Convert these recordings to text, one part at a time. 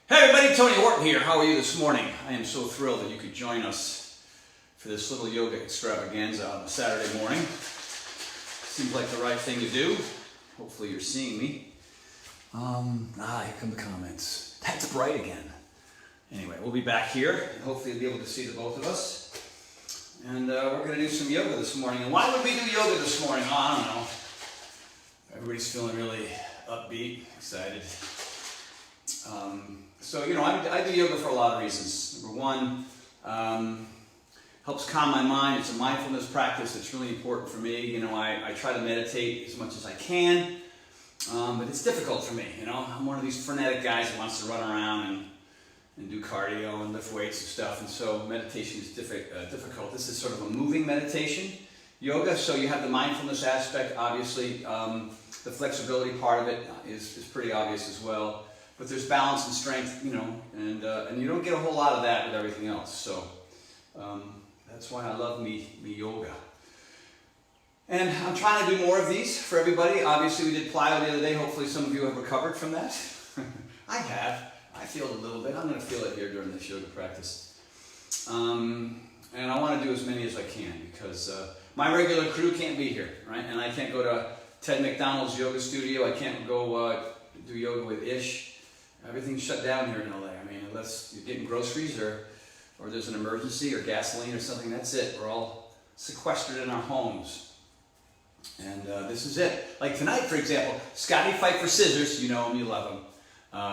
Hey everybody, Tony Horton here. How are you this morning? I am so thrilled that you could join us for this little yoga extravaganza on a Saturday morning. Seems like the right thing to do. Hopefully you're seeing me. Here come the comments. That's bright again. Anyway, we'll be back here. And hopefully you'll be able to see the both of us. And we're going to do some yoga this morning. And why would we do yoga this morning? Oh, I don't know. Everybody's feeling really upbeat, excited. I do yoga for a lot of reasons. Number one, helps calm my mind. It's a mindfulness practice that's really important for me. I try to meditate as much as I can, but it's difficult for me. I'm one of these frenetic guys who wants to run around and do cardio and lift weights and stuff, and so meditation is difficult. This is sort of a moving meditation, yoga, so you have the mindfulness aspect, obviously. The flexibility part of it is pretty obvious as well. But there's balance and strength, and you don't get a whole lot of that with everything else. So that's why I love me yoga. And I'm trying to do more of these for everybody. Obviously, we did plyo the other day. Hopefully, some of you have recovered from that. I have. I feel it a little bit. I'm going to feel it here during this yoga practice. And I want to do as many as I can because my regular crew can't be here, right? And I can't go to Ted McDonald's yoga studio. I can't go do yoga with Ish. Everything's shut down here in LA. I mean, unless you're getting groceries or there's an emergency or gasoline or something, that's it. We're all sequestered in our homes. And this is it. Like tonight, for example, Scotty Fight for Scissors. You know him, you love him.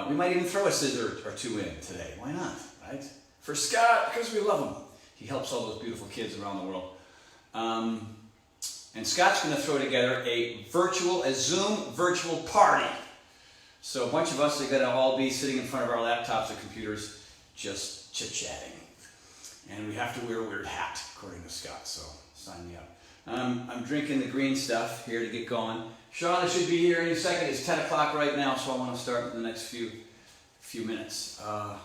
We might even throw a scissor or two in today. Why not, right? For Scott, because we love him. He helps all those beautiful kids around the world. And Scott's going to throw together a Zoom virtual party. So a bunch of us are going to all be sitting in front of our laptops or computers just chit-chatting. And we have to wear a weird hat, according to Scott, so sign me up. I'm drinking the green stuff here to get going. Shauna should be here any second. It's 10 o'clock right now, so I want to start in the next few minutes. Now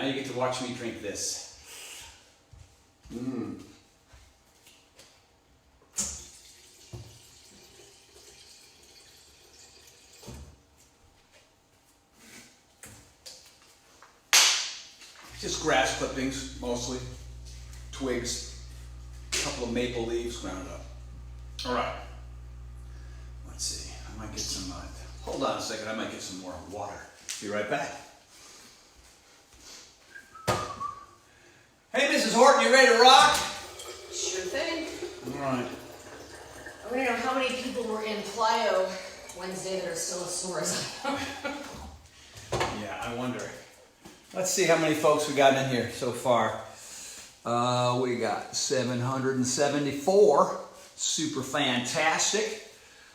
you get to watch me drink this. Just grass clippings, mostly. Twigs. A couple of maple leaves ground up. All right. Let's see. I might get some, hold on a second. I might get some more water. Be right back. Hey, Mrs. Horton, you ready to rock? Sure thing. All right. I want to know how many people were in plyo Wednesday that are still as sore as I am. Yeah, I wonder. Let's see how many folks we got in here so far. We got 774. Super fantastic.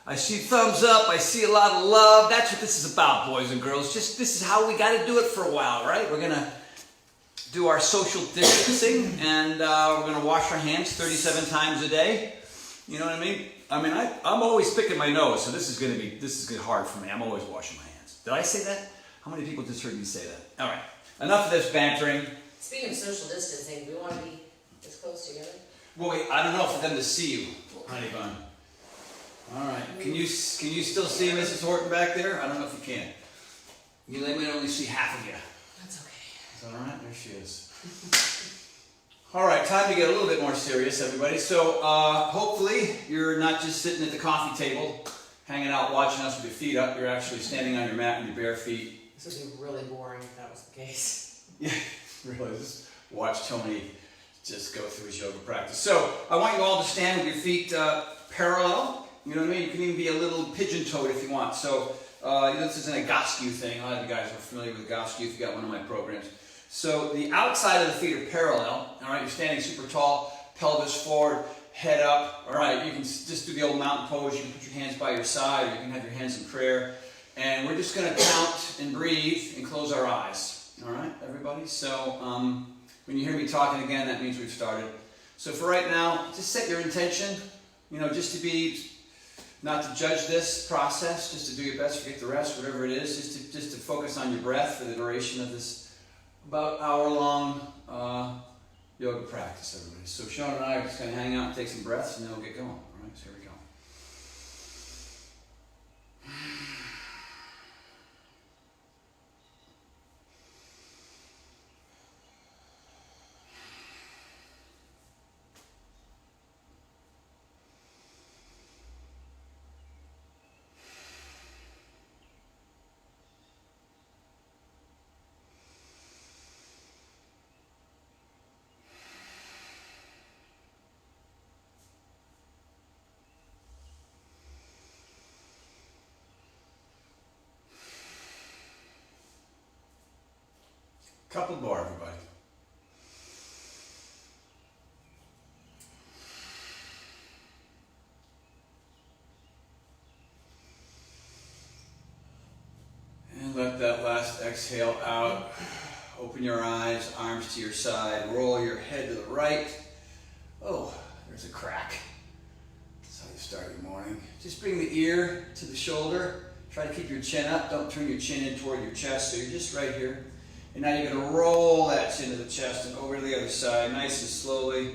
I see thumbs up. I see a lot of love. That's what this is about, boys and girls. This is how we got to do it for a while, right? We're going to do our social distancing, and we're going to wash our hands 37 times a day. You know what I mean? I'm always picking my nose, so this is going to be hard for me. I'm always washing my hands. Did I say that? How many people just heard me say that? All right. Enough of this bantering. Speaking of social distancing, do we want to be this close together? Well, wait, I don't know for them to see you, honey bun. All right. Can you still see Mrs. Horton back there? I don't know if you can. They might only see half of you. That's okay. Is that all right? There she is. All right, time to get a little bit more serious, everybody. So hopefully you're not just sitting at the coffee table, hanging out, watching us with your feet up. You're actually standing on your mat with your bare feet. This would be really boring if that was the case. Yeah, really. Just watch Tony just go through his yoga practice. So I want you all to stand with your feet parallel. You know what I mean? You can even be a little pigeon-toed if you want. So this is an Egoscue thing. A lot of you guys are familiar with Egoscue if you got one of my programs. So the outside of the feet are parallel. All right, you're standing super tall, pelvis forward, head up. All right, you can just do the old mountain pose. You can put your hands by your side, or you can have your hands in prayer. And we're just going to count and breathe and close our eyes. All right, everybody? So when you hear me talking again, that means we've started. So for right now, just set your intention, just to be, not to judge this process, just to do your best, forget the rest, whatever it is, just to focus on your breath for the duration of this about hour-long yoga practice, everybody. So Sean and I are just going to hang out and take some breaths, and then we'll get going. All right, so here we go. Couple more, everybody. And let that last exhale out. Open your eyes, arms to your side, roll your head to the right. Oh, there's a crack. That's how you start your morning. Just bring the ear to the shoulder. Try to keep your chin up. Don't turn your chin in toward your chest, so you're just right here. And now you're going to roll that chin to the chest and over to the other side, nice and slowly.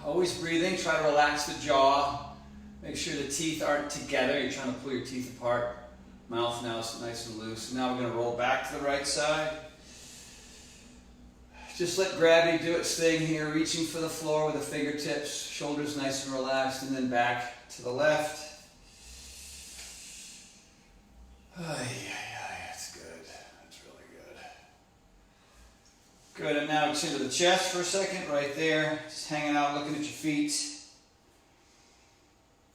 Always breathing. Try to relax the jaw. Make sure the teeth aren't together. You're trying to pull your teeth apart. Mouth now is nice and loose. Now we're going to roll back to the right side. Just let gravity do its thing here, reaching for the floor with the fingertips, shoulders nice and relaxed, and then back to the left. That's good. That's really good. Good, and now chin to the chest for a second, right there. Just hanging out, looking at your feet.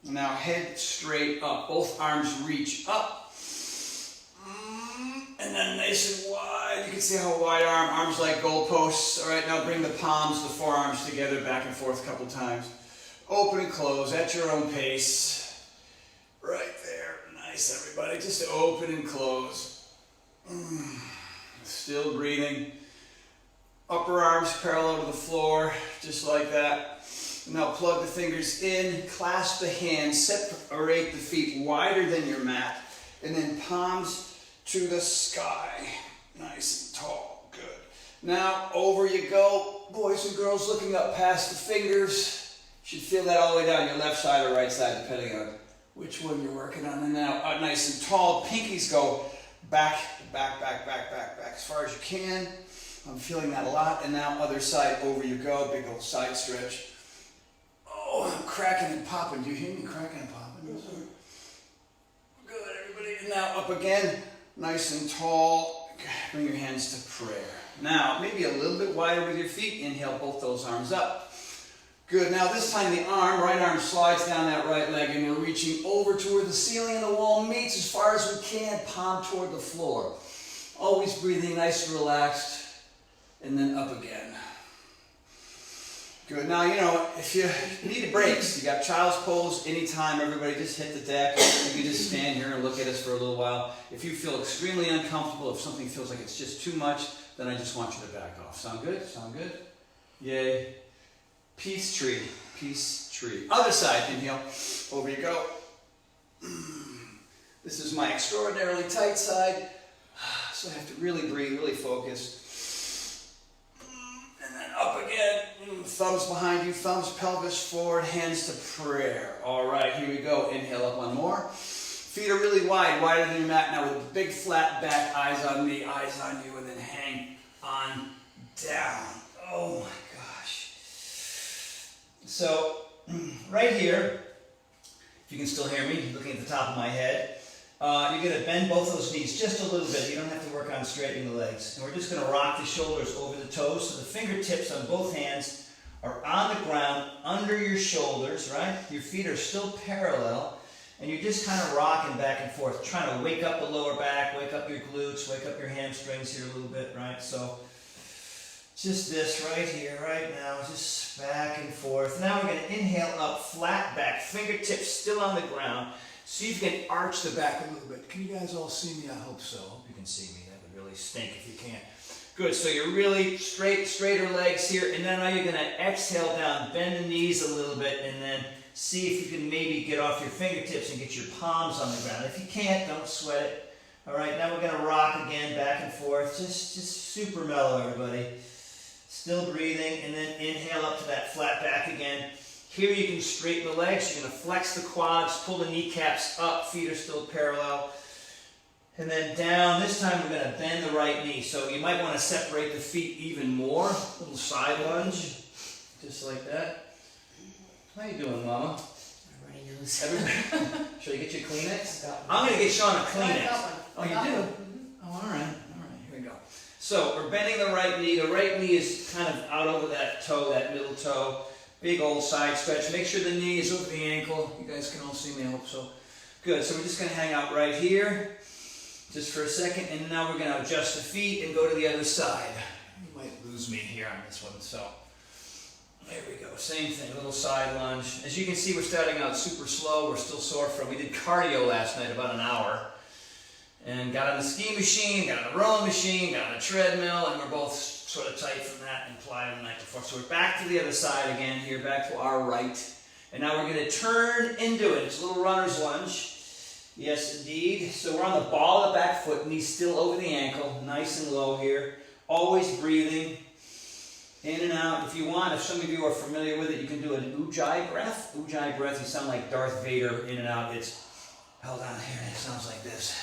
Now head straight up. Both arms reach up. And then nice and wide. You can see how wide arms like goalposts. All right, now bring the palms, the forearms together, back and forth a couple times. Open and close at your own pace. Right there. Nice, everybody. Just open and close. Still breathing. Upper arms parallel to the floor, just like that. Now plug the fingers in, clasp the hands, separate the feet wider than your mat, and then palms to the sky. Nice and tall. Good. Now over you go. Boys and girls looking up past the fingers. You should feel that all the way down your left side or right side, depending on which one you're working on. And now nice and tall. Pinkies go back, back, back, back, back, back as far as you can. I'm feeling that a lot. And now other side, over you go. Big old side stretch. Oh, I'm cracking and popping. Do you hear me cracking and popping? Good, everybody. And now up again. Nice and tall. Bring your hands to prayer. Now, maybe a little bit wider with your feet. Inhale, both those arms up. Good. Now this time the right arm slides down that right leg and we're reaching over to where the ceiling and the wall meets as far as we can. Palm toward the floor. Always breathing nice and relaxed. And then up again. Good. Now, if you need breaks, you got child's pose anytime. Everybody just hit the deck. You can just stand here and look at us for a little while. If you feel extremely uncomfortable, if something feels like it's just too much, then I just want you to back off. Sound good? Sound good? Yay. Peace tree. Peace tree. Other side. Inhale. Over you go. This is my extraordinarily tight side. So I have to really breathe, really focus. Up again, thumbs behind you, thumbs pelvis forward, hands to prayer. All right, here we go. Inhale up one more. Feet are really wide, wider than your mat now with a big flat back, eyes on me, eyes on you, and then hang on down. Oh my gosh. So, right here, if you can still hear me, looking at the top of my head, you're going to bend both those knees just a little bit. You don't have to work on straightening the legs. And we're just going to rock the shoulders over the toes so the fingertips on both hands are on the ground under your shoulders, right? Your feet are still parallel. And you're just kind of rocking back and forth, trying to wake up the lower back, wake up your glutes, wake up your hamstrings here a little bit, right? So just this right here, right now, just back and forth. Now we're going to inhale up, flat back, fingertips still on the ground. See if you can arch the back a little bit. Can you guys all see me? I hope so. I hope you can see me. That would really stink if you can't. Good. So you're really straighter legs here. And then now you're going to exhale down, bend the knees a little bit, and then see if you can maybe get off your fingertips and get your palms on the ground. If you can't, don't sweat it. All right. Now we're going to rock again, back and forth. Just super mellow, everybody. Still breathing. And then inhale up to that flat back again. Here you can straighten the legs. You're going to flex the quads, pull the kneecaps up, feet are still parallel. And then down. This time we're going to bend the right knee. So you might want to separate the feet even more. A little side lunge, just like that. How you doing, Mama? Everybody knows. Everybody? Should I get you a Kleenex? I'm going to get Sean a Kleenex. Oh, you do? Oh, all right. Here we go. So we're bending the right knee. The right knee is kind of out over that toe, that middle toe. Big old side stretch. Make sure the knee is over the ankle. You guys can all see me, I hope so. Good. So we're just going to hang out right here. just for a second, and now we're going to adjust the feet and go to the other side. You might lose me here on this one, so there we go. Same thing, a little side lunge. As you can see, we're starting out super slow. We're still sore from, we did cardio last night about an hour, and got on the ski machine, got on the rowing machine, got on the treadmill, and we're both sort of tight from that and plyo the night before. So we're back to the other side again here, back to our right. And now we're going to turn into it. It's a little runner's lunge. Yes, indeed. So we're on the ball of the back foot, knees still over the ankle, nice and low here. Always breathing in and out. If you want, if some of you are familiar with it, you can do an ujjayi breath. Ujjayi breath, you sound like Darth Vader in and out. It's held on here, and it sounds like this.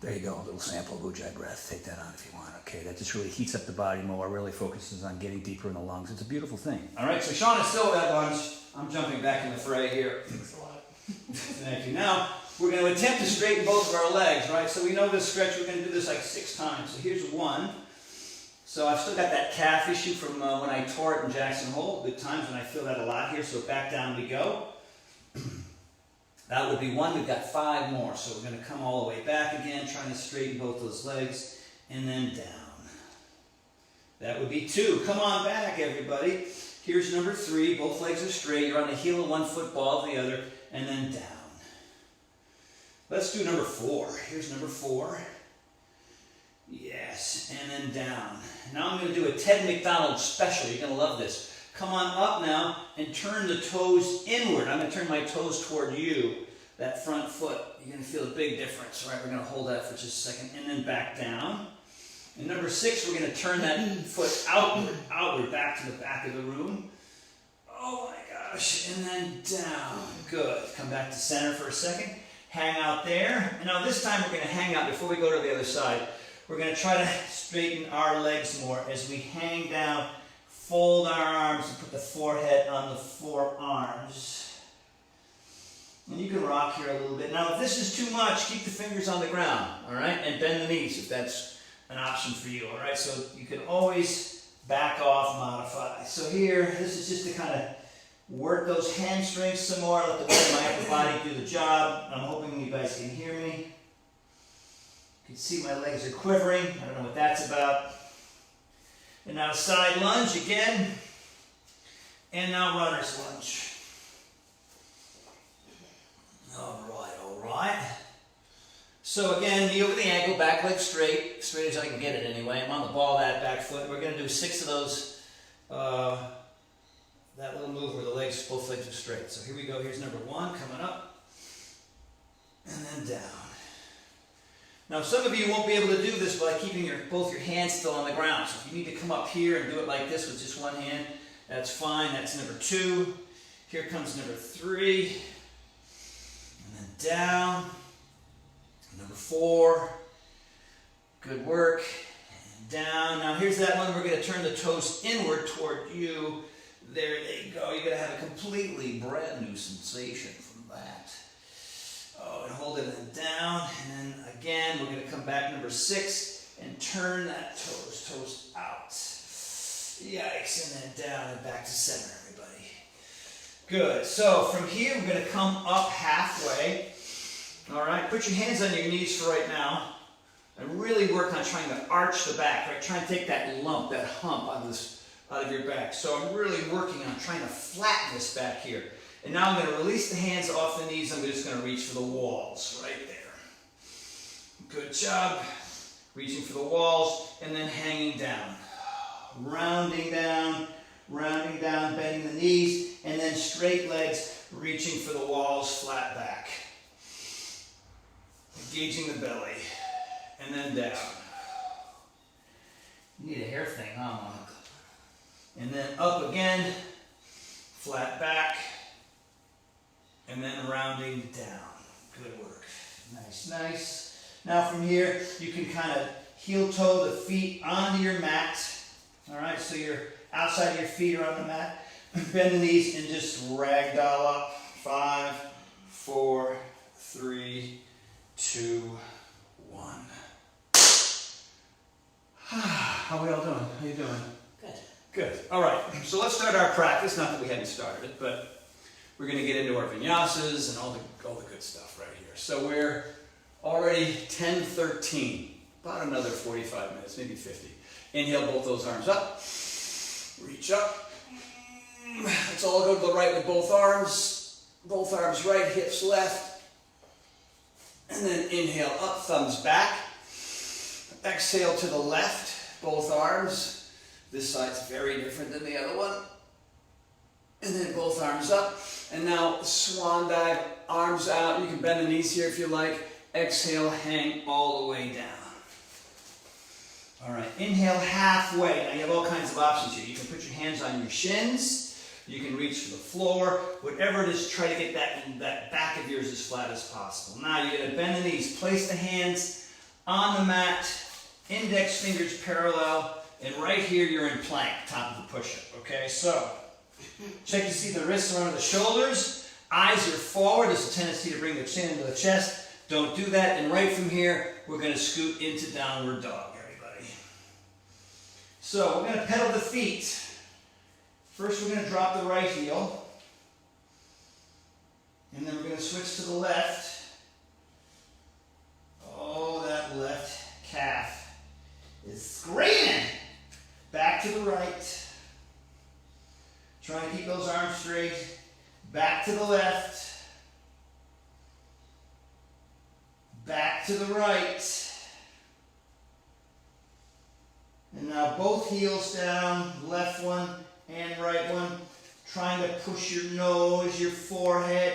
There you go, a little sample of ujjayi breath. Take that on if you want. Okay, that just really heats up the body more, really focuses on getting deeper in the lungs. It's a beautiful thing. All right, so Sean is still at lunge. I'm jumping back in the fray here. Thanks a lot. Thank you. Now, we're going to attempt to straighten both of our legs, right? So we know this stretch, we're going to do this like 6 times. So here's one. So I've still got that calf issue from when I tore it in Jackson Hole. Good times when I feel that a lot here, so back down we go. That would be 1. We've got 5 more. So we're going to come all the way back again, trying to straighten both those legs, and then down. That would be 2. Come on back, everybody. Here's number 3. Both legs are straight. You're on the heel of one foot, ball of the other, and then down. Let's do number 4. Here's number 4. Yes, and then down. Now I'm going to do a Ted McDonald special. You're going to love this. Come on up now and turn the toes inward. I'm going to turn my toes toward you, that front foot. You're going to feel a big difference. All right, we're going to hold that for just a second and then back down. And number 6, we're going to turn that foot outward, back to the back of the room. Oh my gosh, and then down. Good. Come back to center for a second. Hang out there. And now this time we're going to hang out before we go to the other side. We're going to try to straighten our legs more as we hang down. Fold our arms and put the forehead on the forearms. And you can rock here a little bit. Now, if this is too much, keep the fingers on the ground, all right? And bend the knees if that's an option for you, all right? So you can always back off, modify. So here, this is just to kind of work those hamstrings some more, let the weight of my upper body do the job. I'm hoping you guys can hear me. You can see my legs are quivering. I don't know what that's about. And now side lunge again. And now runner's lunge. All right. So again, knee over the ankle, back leg straight as I can get it anyway. I'm on the ball of that back foot. We're going to do 6 of those, that little move where both legs are straight. So here we go. Here's number 1 coming up. And then down. Now, some of you won't be able to do this by keeping both your hands still on the ground. So if you need to come up here and do it like this with just one hand, that's fine. That's number 2. Here comes number 3. And then down. Number 4. Good work. And down. Now, here's that one. We're going to turn the toes inward toward you. There they go. You're going to have a completely brand new sensation from that. Oh, and hold it and then down, and then again, we're going to come back number 6 and turn that toes out. Yikes, and then down and back to center, everybody. Good. So from here, we're going to come up halfway. All right, put your hands on your knees for right now, and really work on trying to arch the back. Right, try and take that lump, that hump out of your back. So I'm really working on trying to flatten this back here. And now I'm going to release the hands off the knees. I'm just going to reach for the walls right there. Good job. Reaching for the walls and then hanging down. Rounding down, bending the knees, and then straight legs, reaching for the walls, flat back. Engaging the belly, and then down. You need a hair thing, huh, Mama? And then up again, flat back. And then rounding down. Good work. Nice, nice. Now from here, you can kind of heel toe the feet onto your mat. All right, so you're outside your feet are on the mat. Bend the knees and just ragdoll up. 5, 4, 3, 2, 1. How are we all doing? How you doing? Good. Good. All right, so let's start our practice. Not that we hadn't started it, but we're going to get into our vinyasas and all the good stuff right here. So we're already 10:13, about another 45 minutes, maybe 50. Inhale both those arms up, reach up. Let's all go to the right with both arms right, hips left. And then inhale up, thumbs back. Exhale to the left, both arms. This side's very different than the other one. And then both arms up. And now swan dive, arms out. You can bend the knees here if you like. Exhale, hang all the way down. All right, inhale halfway. Now you have all kinds of options here. You can put your hands on your shins. You can reach for the floor. Whatever it is, try to get that back of yours as flat as possible. Now you're going to bend the knees. Place the hands on the mat. Index fingers parallel. And right here you're in plank, top of the push-up. Okay, so check to see the wrists are under the shoulders. Eyes are forward. There's a tendency to bring the chin into the chest. Don't do that. And right from here, we're going to scoot into downward dog, everybody. So we're going to pedal the feet. First, we're going to drop the right heel. And then we're going to switch to the left. Oh, that left calf is screaming. Back to the right. Try and keep those arms straight. Back to the left. Back to the right. And now both heels down, left one and right one. Trying to push your nose, your forehead,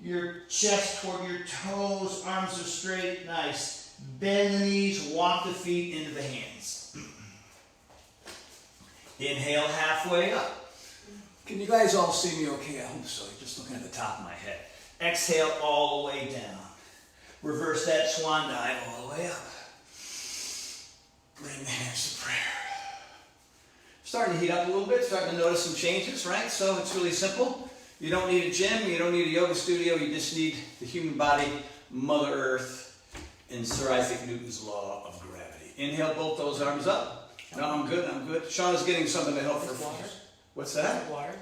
your chest toward your toes. Arms are straight. Nice. Bend the knees, walk the feet into the hands. Inhale halfway up. Can you guys all see me okay? I hope so. You're just looking at the top of my head. Exhale all the way down. Reverse that swan dive all the way up. Bring the hands to prayer. Starting to heat up a little bit, starting to notice some changes, right? So it's really simple. You don't need a gym, you don't need a yoga studio, you just need the human body, Mother Earth, and Sir Isaac Newton's law of gravity. Inhale both those arms up. No, I'm good, I'm good. Shauna's getting something to help her. Water? What's that? Water?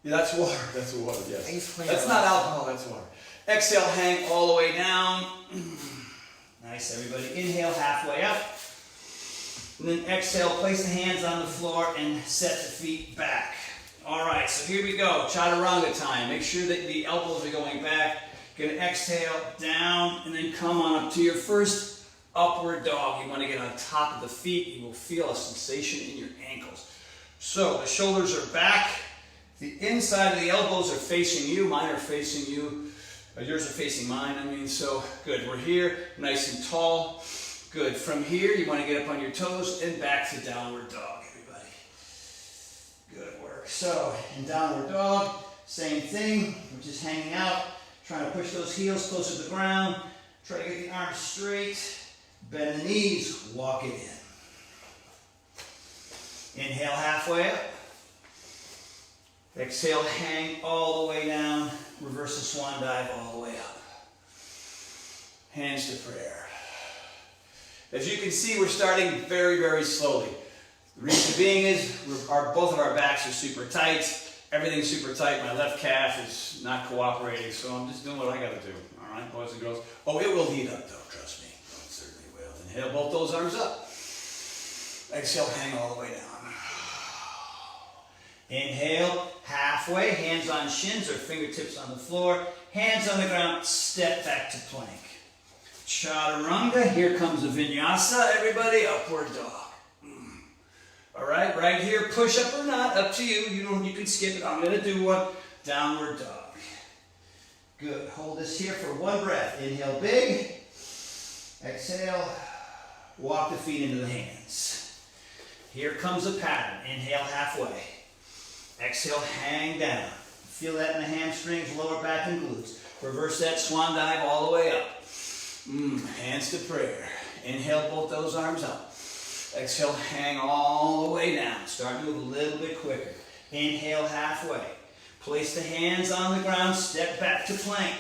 Yeah, that's water. That's water, yes. That's That's not alcohol, that's water. Exhale, hang all the way down. Nice, everybody. Inhale halfway up. And then exhale, place the hands on the floor and set the feet back. All right, so here we go. Chaturanga time. Make sure that the elbows are going back. You're going to exhale down and then come on up to your first upward dog. You want to get on top of the feet. You will feel a sensation in your ankles. So the shoulders are back. The inside of the elbows are facing you. Mine are facing you. Yours are facing mine, I mean. So good. We're here, nice and tall. Good. From here, you want to get up on your toes and back to downward dog, everybody. Good work. So, in downward dog, same thing. We're just hanging out, trying to push those heels closer to the ground. Try to get the arms straight. Bend the knees. Walk it in. Inhale halfway up. Exhale, hang all the way down. Reverse the swan dive all the way up. Hands to prayer. As you can see, we're starting very, very slowly. The reason being is both of our backs are super tight. Everything's super tight. My left calf is not cooperating, so I'm just doing what I got to do. All right, boys and girls. Oh, it will heat up, though. Trust me. Oh, it certainly will. Inhale both those arms up. Exhale, hang all the way down. Inhale, halfway. Hands on shins or fingertips on the floor. Hands on the ground. Step back to plank. Chaturanga, here comes a vinyasa, everybody, upward dog. All right, right here, push up or not, up to you. You can skip it. I'm going to do one. Downward dog. Good. Hold this here for one breath. Inhale big. Exhale. Walk the feet into the hands. Here comes a pattern. Inhale halfway. Exhale, hang down. Feel that in the hamstrings, lower back, and glutes. Reverse that swan dive all the way up. Hands to prayer. Inhale both those arms up. Exhale, hang all the way down. Start to move a little bit quicker. Inhale halfway. Place the hands on the ground. Step back to plank.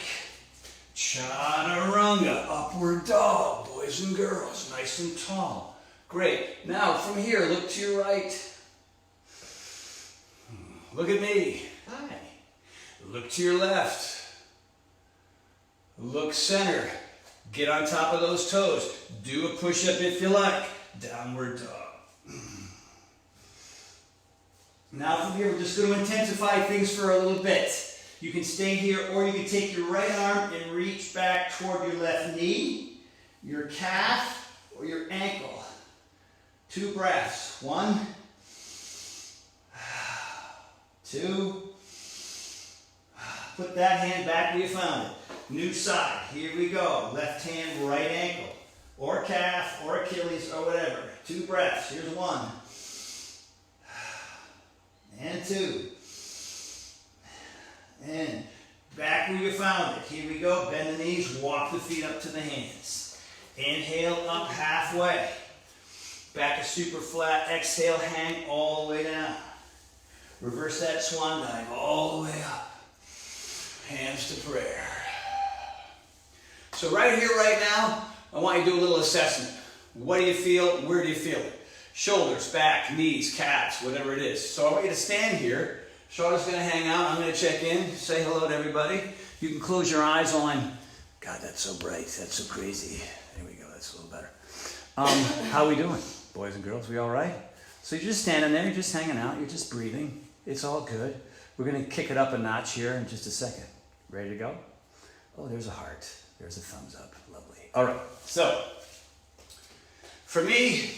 Chaturanga, upward dog, boys and girls. Nice and tall. Great. Now from here, look to your right. Look at me. Hi. Look to your left. Look center. Get on top of those toes. Do a push-up if you like. Downward dog. Now from here, we're just going to intensify things for a little bit. You can stay here, or you can take your right arm and reach back toward your left knee, your calf, or your ankle. 2 breaths. 1, 2. Put that hand back where you found it. New side. Here we go. Left hand, right ankle, or calf, or Achilles, or whatever. 2 breaths. Here's 1. And 2. And back where you found it. Here we go. Bend the knees. Walk the feet up to the hands. Inhale up halfway. Back is super flat. Exhale, hang all the way down. Reverse that swan dive all the way up. Hands to prayer. So right here, right now, I want you to do a little assessment. What do you feel? Where do you feel it? Shoulders, back, knees, calves, whatever it is. So I want you to stand here. Charlotte's going to hang out. I'm going to check in. Say hello to everybody. You can close your eyes on. God, that's so bright. That's so crazy. There we go. That's a little better. How are we doing, boys and girls? We all right? So you're just standing there. You're just hanging out. You're just breathing. It's all good. We're going to kick it up a notch here in just a second. Ready to go? Oh, there's a heart. There's a thumbs up. Lovely. All right. So for me,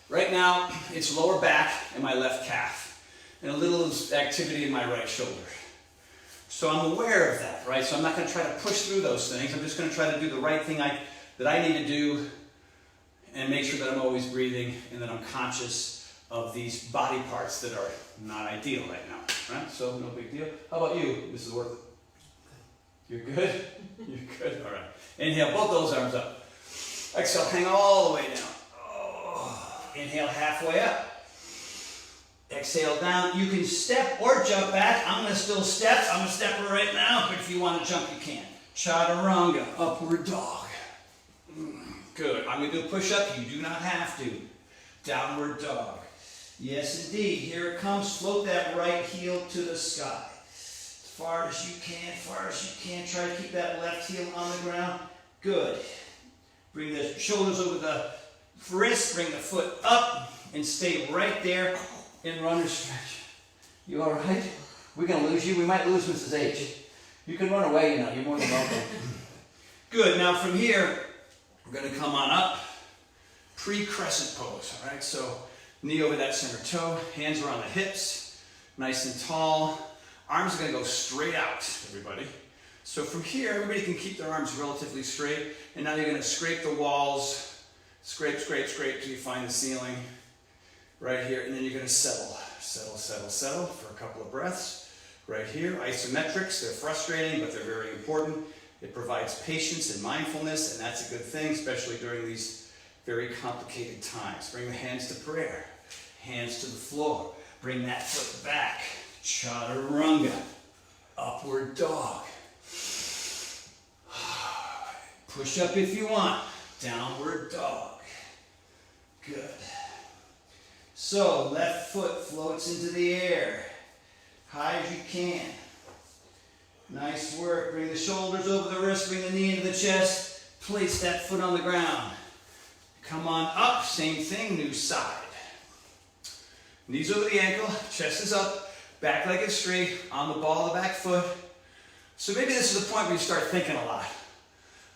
right now, it's lower back and my left calf, and a little activity in my right shoulder. So I'm aware of that, right? So I'm not going to try to push through those things. I'm just going to try to do the right thing that I need to do and make sure that I'm always breathing and that I'm conscious of these body parts that are not ideal right now, right? So no big deal. How about you, Mrs. Worth? You're good? You're good? All right. Inhale, both those arms up. Exhale, hang all the way down. Oh. Inhale, halfway up. Exhale down. You can step or jump back. I'm going to still step. I'm a stepper right now, but if you want to jump, you can. Chaturanga, upward dog. Good. I'm going to do a push-up. You do not have to. Downward dog. Yes, indeed. Here it comes. Float that right heel to the sky. As far as you can, far as you can. Try to keep that left heel on the ground. Good. Bring the shoulders over the wrist. Bring the foot up and stay right there in runner's stretch. You all right? We're going to lose you. We might lose Mrs. H. You can run away, you know. You're more than welcome. Good. Now from here, we're going to come on up. Pre-crescent pose. All right? So knee over that center toe. Hands around the hips. Nice and tall. Arms are going to go straight out, everybody. So from here, everybody can keep their arms relatively straight. And now you're going to scrape the walls. Scrape, scrape, scrape till you find the ceiling. Right here. And then you're going to settle. Settle, settle, settle for a couple of breaths. Right here. Isometrics. They're frustrating, but they're very important. It provides patience and mindfulness, and that's a good thing, especially during these very complicated times. Bring the hands to prayer. Hands to the floor. Bring that foot back. Chaturanga. Upward dog. Push up if you want. Downward dog. Good. So, left foot floats into the air. High as you can. Nice work. Bring the shoulders over the wrist. Bring the knee into the chest. Place that foot on the ground. Come on up. Same thing. New side. Knees over the ankle. Chest is up. Back leg is straight, on the ball of the back foot. So maybe this is the point where you start thinking a lot.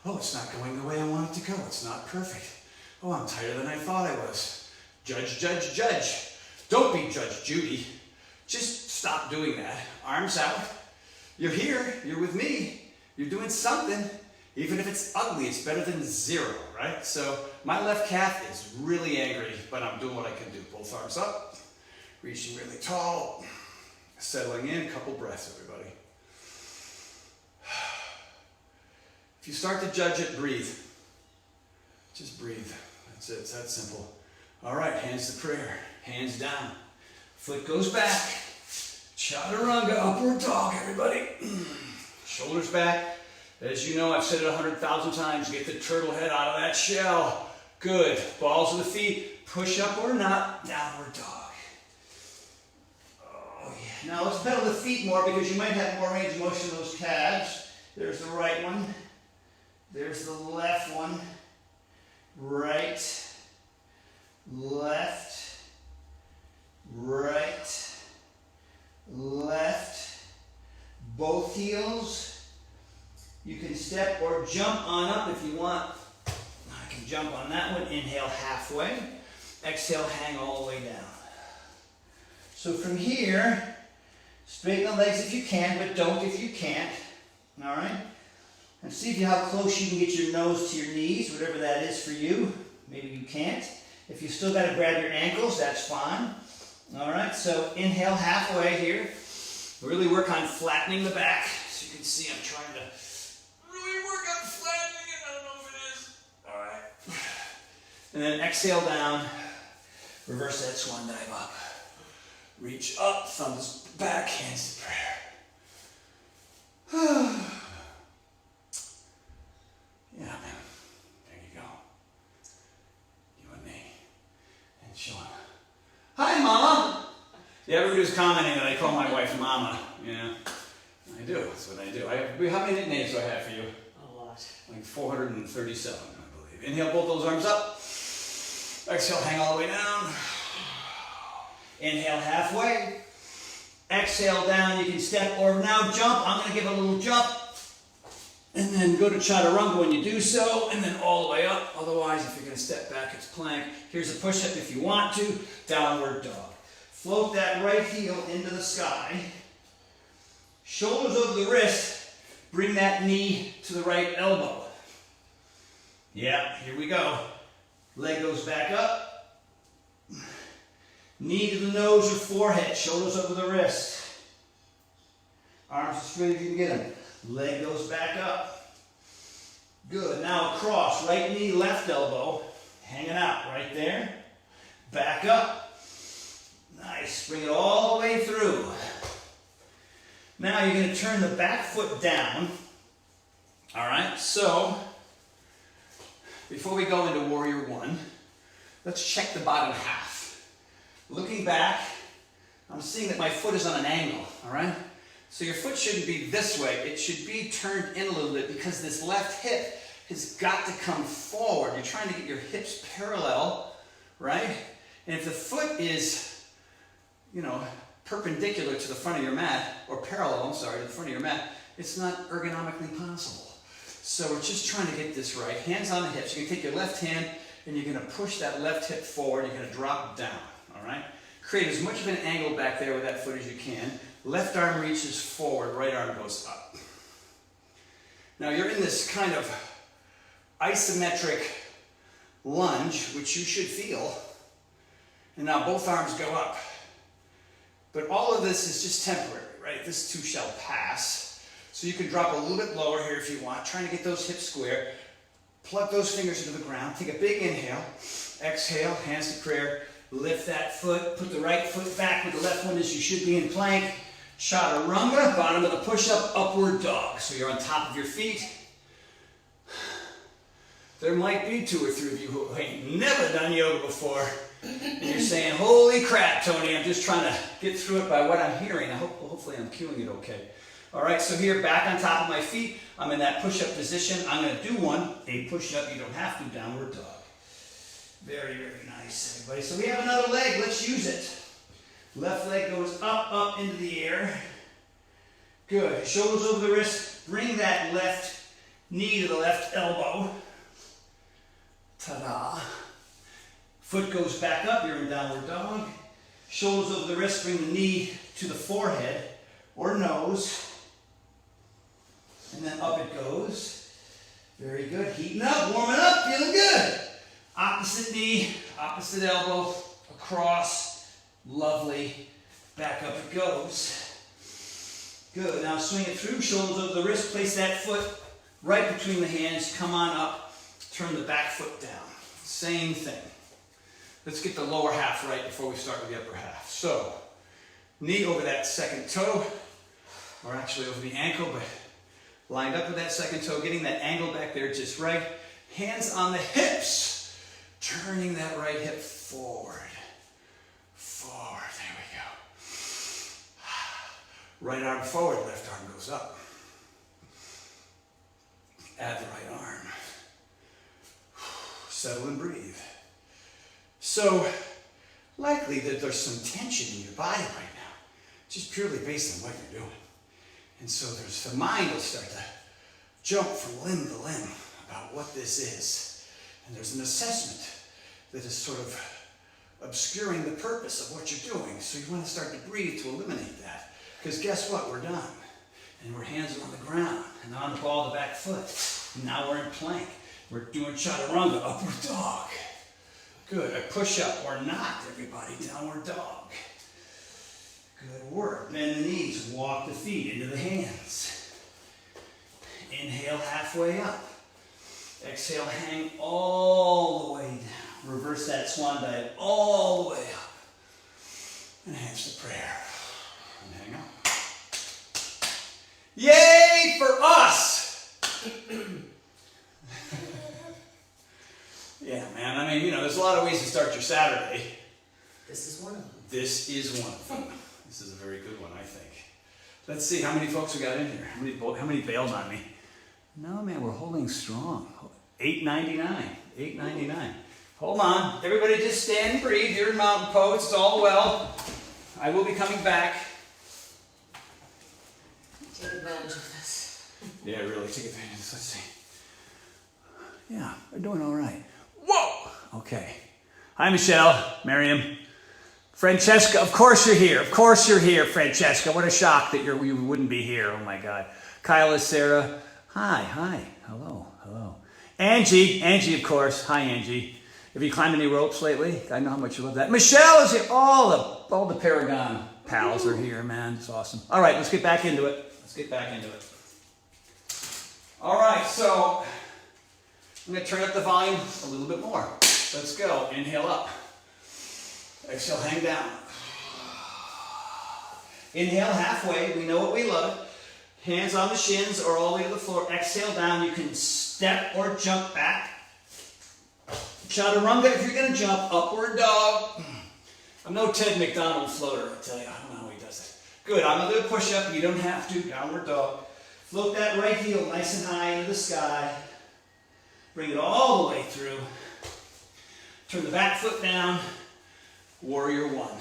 Oh, it's not going the way I want it to go. It's not perfect. Oh, I'm tighter than I thought I was. Judge, judge, judge. Don't be Judge Judy. Just stop doing that. Arms out. You're here. You're with me. You're doing something. Even if it's ugly, it's better than zero, right? So my left calf is really angry, but I'm doing what I can do. Both arms up. Reaching really tall. Settling in, a couple breaths, everybody. If you start to judge it, breathe. Just breathe. That's it. It's that simple. All right, hands to prayer. Hands down. Foot goes back. Chaturanga, upward dog, everybody. Shoulders back. As you know, I've said it 100,000 times. Get the turtle head out of that shell. Good. Balls of the feet. Push up or not. Downward dog. Oh, yeah. Now let's pedal the feet more because you might have more range of motion in those calves. There's the right one. There's the left one. Right, left, right, left. Both heels. You can step or jump on up if you want. I can jump on that one. Inhale halfway. Exhale, hang all the way down. So from here, straighten the legs if you can, but don't if you can't. All right? And see how close you can get your nose to your knees, whatever that is for you. Maybe you can't. If you still got to grab your ankles, that's fine. All right, so inhale halfway here. Really work on flattening the back. So you can see I'm trying to really work on flattening it. I don't know if it is. All right. And then exhale down. Reverse that swan dive up. Reach up, thumbs back, hands to prayer. Yeah, man. There you go. You and me. And Sean. Hi, Mama. Yeah, everybody's commenting that I call my wife Mama. Yeah, I do. That's what I do. How many nicknames do I have for you? A lot. Like 437, I believe. Inhale, both those arms up. Exhale, hang all the way down. Inhale halfway. Exhale down. You can step or now jump. I'm going to give a little jump. And then go to chaturanga when you do so, and then all the way up. Otherwise, if you're going to step back, it's plank. Here's a push-up if you want to. Downward dog. Float that right heel into the sky. Shoulders over the wrist. Bring that knee to the right elbow. Yeah, here we go. Leg goes back up. Knee to the nose or forehead. Shoulders over the wrist. Arms as straight as you can get them. Leg goes back up. Good. Now across. Right knee, left elbow. Hanging out right there. Back up. Nice. Bring it all the way through. Now you're going to turn the back foot down. All right. So, before we go into Warrior One, let's check the bottom half. Looking back, I'm seeing that my foot is on an angle. All right. So your foot shouldn't be this way. It should be turned in a little bit because this left hip has got to come forward. You're trying to get your hips parallel, right? And if the foot is, perpendicular to the front of your mat, or parallel, to the front of your mat, it's not ergonomically possible. So we're just trying to get this right. Hands on the hips. You're going to take your left hand and you're going to push that left hip forward. You're going to drop down, all right? Create as much of an angle back there with that foot as you can. Left arm reaches forward, right arm goes up. Now you're in this kind of isometric lunge, which you should feel. And now both arms go up. But all of this is just temporary, right? This too shall pass. So you can drop a little bit lower here if you want, trying to get those hips square. Plug those fingers into the ground. Take a big inhale. Exhale, hands to prayer. Lift that foot. Put the right foot back with the left one as you should be in plank. Chaturanga, bottom of the push-up, upward dog. So you're on top of your feet. There might be 2 or 3 of you who ain't never done yoga before. And you're saying, holy crap, Tony, I'm just trying to get through it by what I'm hearing. Hopefully I'm cueing it okay. All right, so here, back on top of my feet. I'm in that push-up position. I'm going to do a push-up. You don't have to, downward dog. Very, very nice, everybody. So we have another leg. Let's use it. Left leg goes up into the air. Good. Shoulders over the wrist. Bring that left knee to the left elbow. Ta-da. Foot goes back up. You're in downward dog. Shoulders over the wrist. Bring the knee to the forehead or nose. And then up it goes. Very good. Heating up, warming up, feeling good. Opposite knee, opposite elbow, across. Lovely. Back up it goes. Good. Now swing it through. Shoulders over the wrist. Place that foot right between the hands. Come on up. Turn the back foot down. Same thing. Let's get the lower half right before we start with the upper half. So, knee over that second toe, or actually over the ankle, but lined up with that second toe, getting that angle back there just right. Hands on the hips, turning that right hip forward. Forward, there we go. Right arm forward, left arm goes up. Add the right arm. Settle and breathe. So, likely that there's some tension in your body right now, just purely based on what you're doing. And so the mind will start to jump from limb to limb about what this is. And there's an assessment that is sort of obscuring the purpose of what you're doing. So you want to start to breathe to eliminate that. Because guess what? We're done. And we're hands on the ground and on the ball of the back foot. And now we're in plank. We're doing chaturanga, upward dog. Good. A push-up or not, everybody. Downward dog. Good work. Bend the knees. Walk the feet into the hands. Inhale halfway up. Exhale, hang all the way down. Reverse that swan dive all the way up. And hands to prayer. And hang up. Yay for us! Yeah, man. I mean, there's a lot of ways to start your Saturday. This is one of them. This is one of them. This is a very good one, I think. Let's see how many folks we got in here. How many bailed on me? No, man, we're holding strong. $8.99. $8.99. Hold on. Everybody just stand and breathe. You're in mountain pose. It's all well. I will be coming back. Take advantage of this. Yeah, really. Take advantage of this. Let's see. Yeah, we're doing all right. Whoa! Okay. Hi, Michelle, Miriam. Francesca, of course you're here. Of course you're here, Francesca. What a shock that you wouldn't be here. Oh, my God. Kyla, Sarah. Hi. Hello. Angie, of course. Hi, Angie. Have you climbed any ropes lately? I know how much you love that. Michelle is here. All the Paragon pals are here, man. It's awesome. All right, let's get back into it. All right, so I'm going to turn up the volume a little bit more. Let's go. Inhale up. Exhale, hang down. Inhale halfway. We know what we love. Hands on the shins or all the way to the floor. Exhale down. You can step or jump back. Chaturanga if you're going to jump. Upward dog. I'm no Ted McDonald floater, I tell you. I don't know how he does it. Good. I'm going to do a push-up. You don't have to. Downward dog. Float that right heel nice and high into the sky. Bring it all the way through. Turn the back foot down. Warrior one.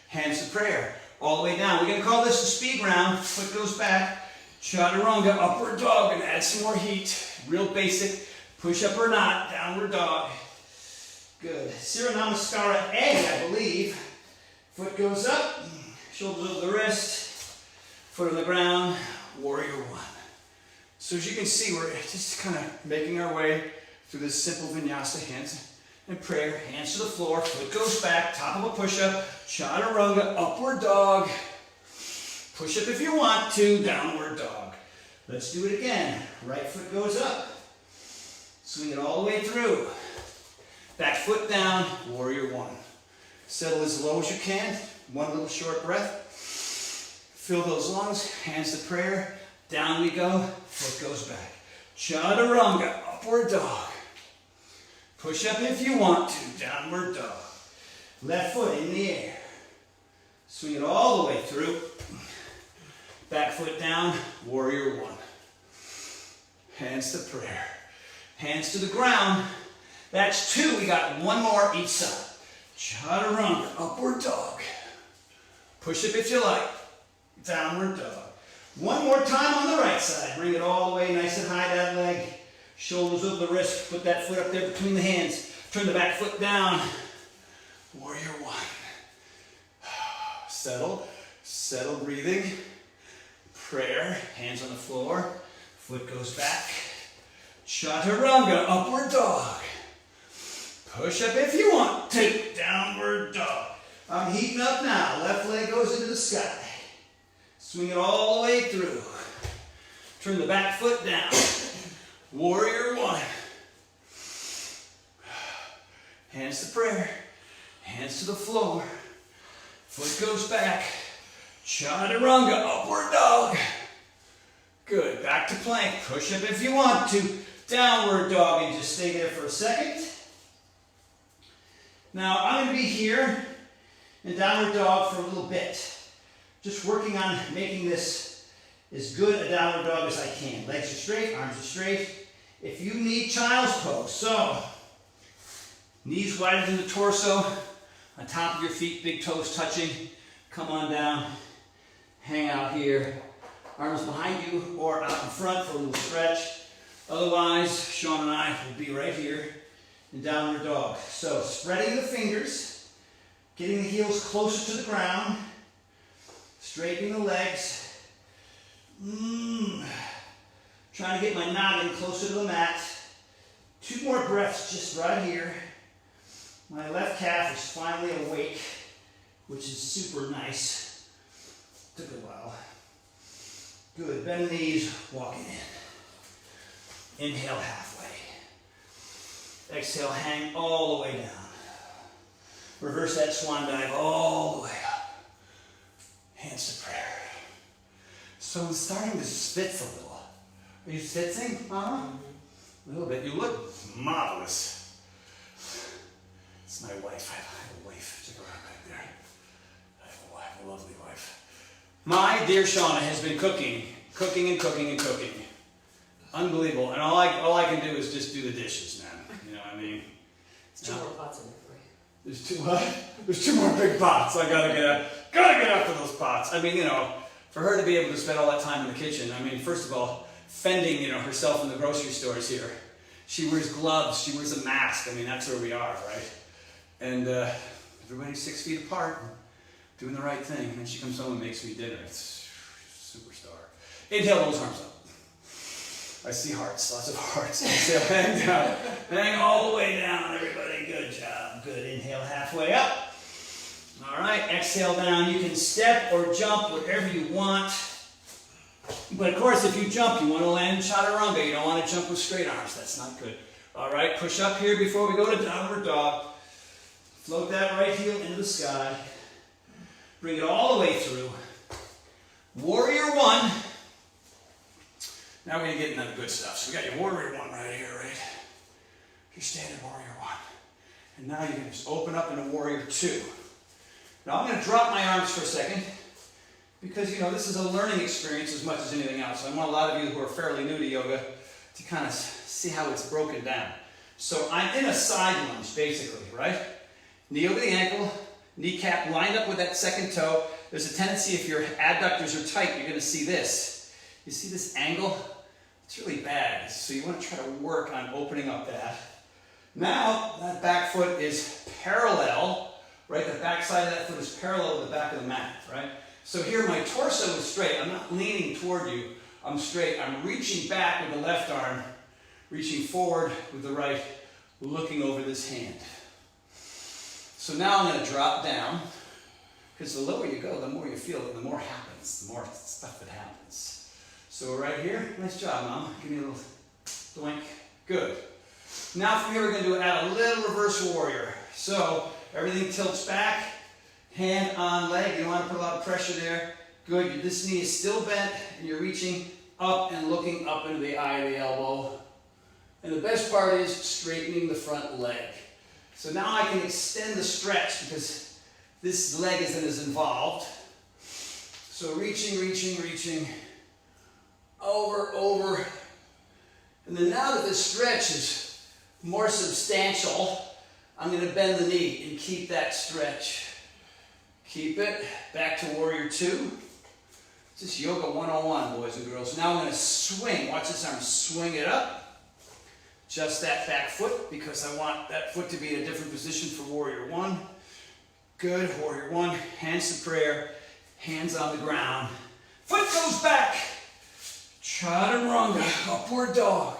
Hands to prayer. All the way down. We're going to call this a speed round. Foot goes back. Chaturanga, upward dog, and add some more heat. Real basic. Push up or not. Downward dog. Good. Surya Namaskara A, I believe. Foot goes up. Shoulders over the wrist. Foot on the ground. Warrior one. So as you can see, we're just kind of making our way through this simple vinyasa, hands and prayer, hands to the floor, foot goes back, top of a push-up, chaturanga, upward dog, push-up if you want to, downward dog. Let's do it again. Right foot goes up, swing it all the way through, back foot down, warrior one. Settle as low as you can, one little short breath, fill those lungs, hands to prayer, down we go, foot goes back. Chaturanga, upward dog. Push up if you want to, downward dog. Left foot in the air. Swing it all the way through. Back foot down, warrior one. Hands to prayer. Hands to the ground. That's two, we got one more each side. Chaturanga, upward dog. Push up if you like, downward dog. One more time on the right side. Bring it all the way nice and high, that leg. Shoulders over the wrist. Put that foot up there between the hands. Turn the back foot down. Warrior one. Settle breathing. Prayer. Hands on the floor. Foot goes back. Chaturanga, upward dog. Push up if you want to. Downward dog. I'm heating up now. Left leg goes into the sky. Swing it all the way through. Turn the back foot down. Warrior one. Hands to prayer. Hands to the floor. Foot goes back. Chaturanga, upward dog. Good. Back to plank. Push up if you want to. Downward dog. And just stay there for a second. Now, I'm going to be here in downward dog for a little bit. Just working on making this as good a downward dog as I can. Legs are straight, arms are straight. If you need child's pose, so knees wider than the torso, on top of your feet, big toes touching. Come on down, hang out here. Arms behind you or out in front for a little stretch. Otherwise, Sean and I will be right here in downward dog. So spreading the fingers, getting the heels closer to the ground, straightening the legs. Trying to get my noggin closer to the mat. 2 more breaths just right here. My left calf is finally awake, which is super nice. Took a while. Good. Bend the knees, walking in. Inhale halfway. Exhale, hang all the way down. Reverse that swan dive all the way up. Hands to prayer. So I'm starting to spitz a little. Are you spitzing, Mama? A little bit. You look marvelous. It's my wife. I have a wife. Check her out back there. I have a wife, a lovely wife. My dear Shauna has been cooking and cooking and cooking. Unbelievable. And all I can do is just do the dishes, man. You know what I mean? There's 2 more pots in there for you. There's 2 what? There's 2 more big pots. I gotta get after those pots. I mean, you know, for her to be able to spend all that time in the kitchen, I mean, first of all, fending, you know, herself in the grocery stores here. She wears gloves, she wears a mask. I mean, that's where we are, right? And everybody's 6 feet apart, doing the right thing. And then she comes home and makes me dinner. It's superstar. Inhale those arms up. I see hearts, lots of hearts. Exhale, hang down. Hang all the way down, everybody. Good job. Good. Inhale halfway up. All right, exhale down. You can step or jump, whatever you want. But of course, if you jump, you want to land in chaturanga. You don't want to jump with straight arms. That's not good. All right, push up here before we go to downward dog. Float that right heel into the sky. Bring it all the way through. Warrior 1. Now we're going to get into the good stuff. So we got your Warrior 1 right here, right? Your standard Warrior 1. And now you can just open up into Warrior 2. Now I'm going to drop my arms for a second because, you know, this is a learning experience as much as anything else. I want a lot of you who are fairly new to yoga to kind of see how it's broken down. So I'm in a side lunge, basically, right? Knee over the ankle, kneecap lined up with that second toe. There's a tendency, if your adductors are tight, you're going to see this. You see this angle? It's really bad. So you want to try to work on opening up that. Now, that back foot is parallel, right? The back side of that foot is parallel to the back of the mat, right? So here my torso is straight. I'm not leaning toward you. I'm straight. I'm reaching back with the left arm, reaching forward with the right, looking over this hand. So now I'm going to drop down, because the lower you go, the more you feel it, the more happens, the more stuff that happens. So we're right here. Nice job, Mom. Give me a little doink. Good. Now from here we're going to add a little reverse warrior. So everything tilts back, hand on leg. You don't want to put a lot of pressure there. Good. This knee is still bent, and you're reaching up and looking up into the eye of the elbow. And the best part is straightening the front leg. So now I can extend the stretch because this leg isn't as involved. So reaching, reaching, reaching, over. And then now that the stretch is more substantial, I'm going to bend the knee and keep that stretch. Keep it. Back to Warrior 2. This is Yoga 101, boys and girls. Now I'm going to swing. Watch this arm. Swing it up. Just that back foot because I want that foot to be in a different position for Warrior 1. Good. Warrior 1. Hands to prayer. Hands on the ground. Foot goes back. Chaturanga. Upward dog.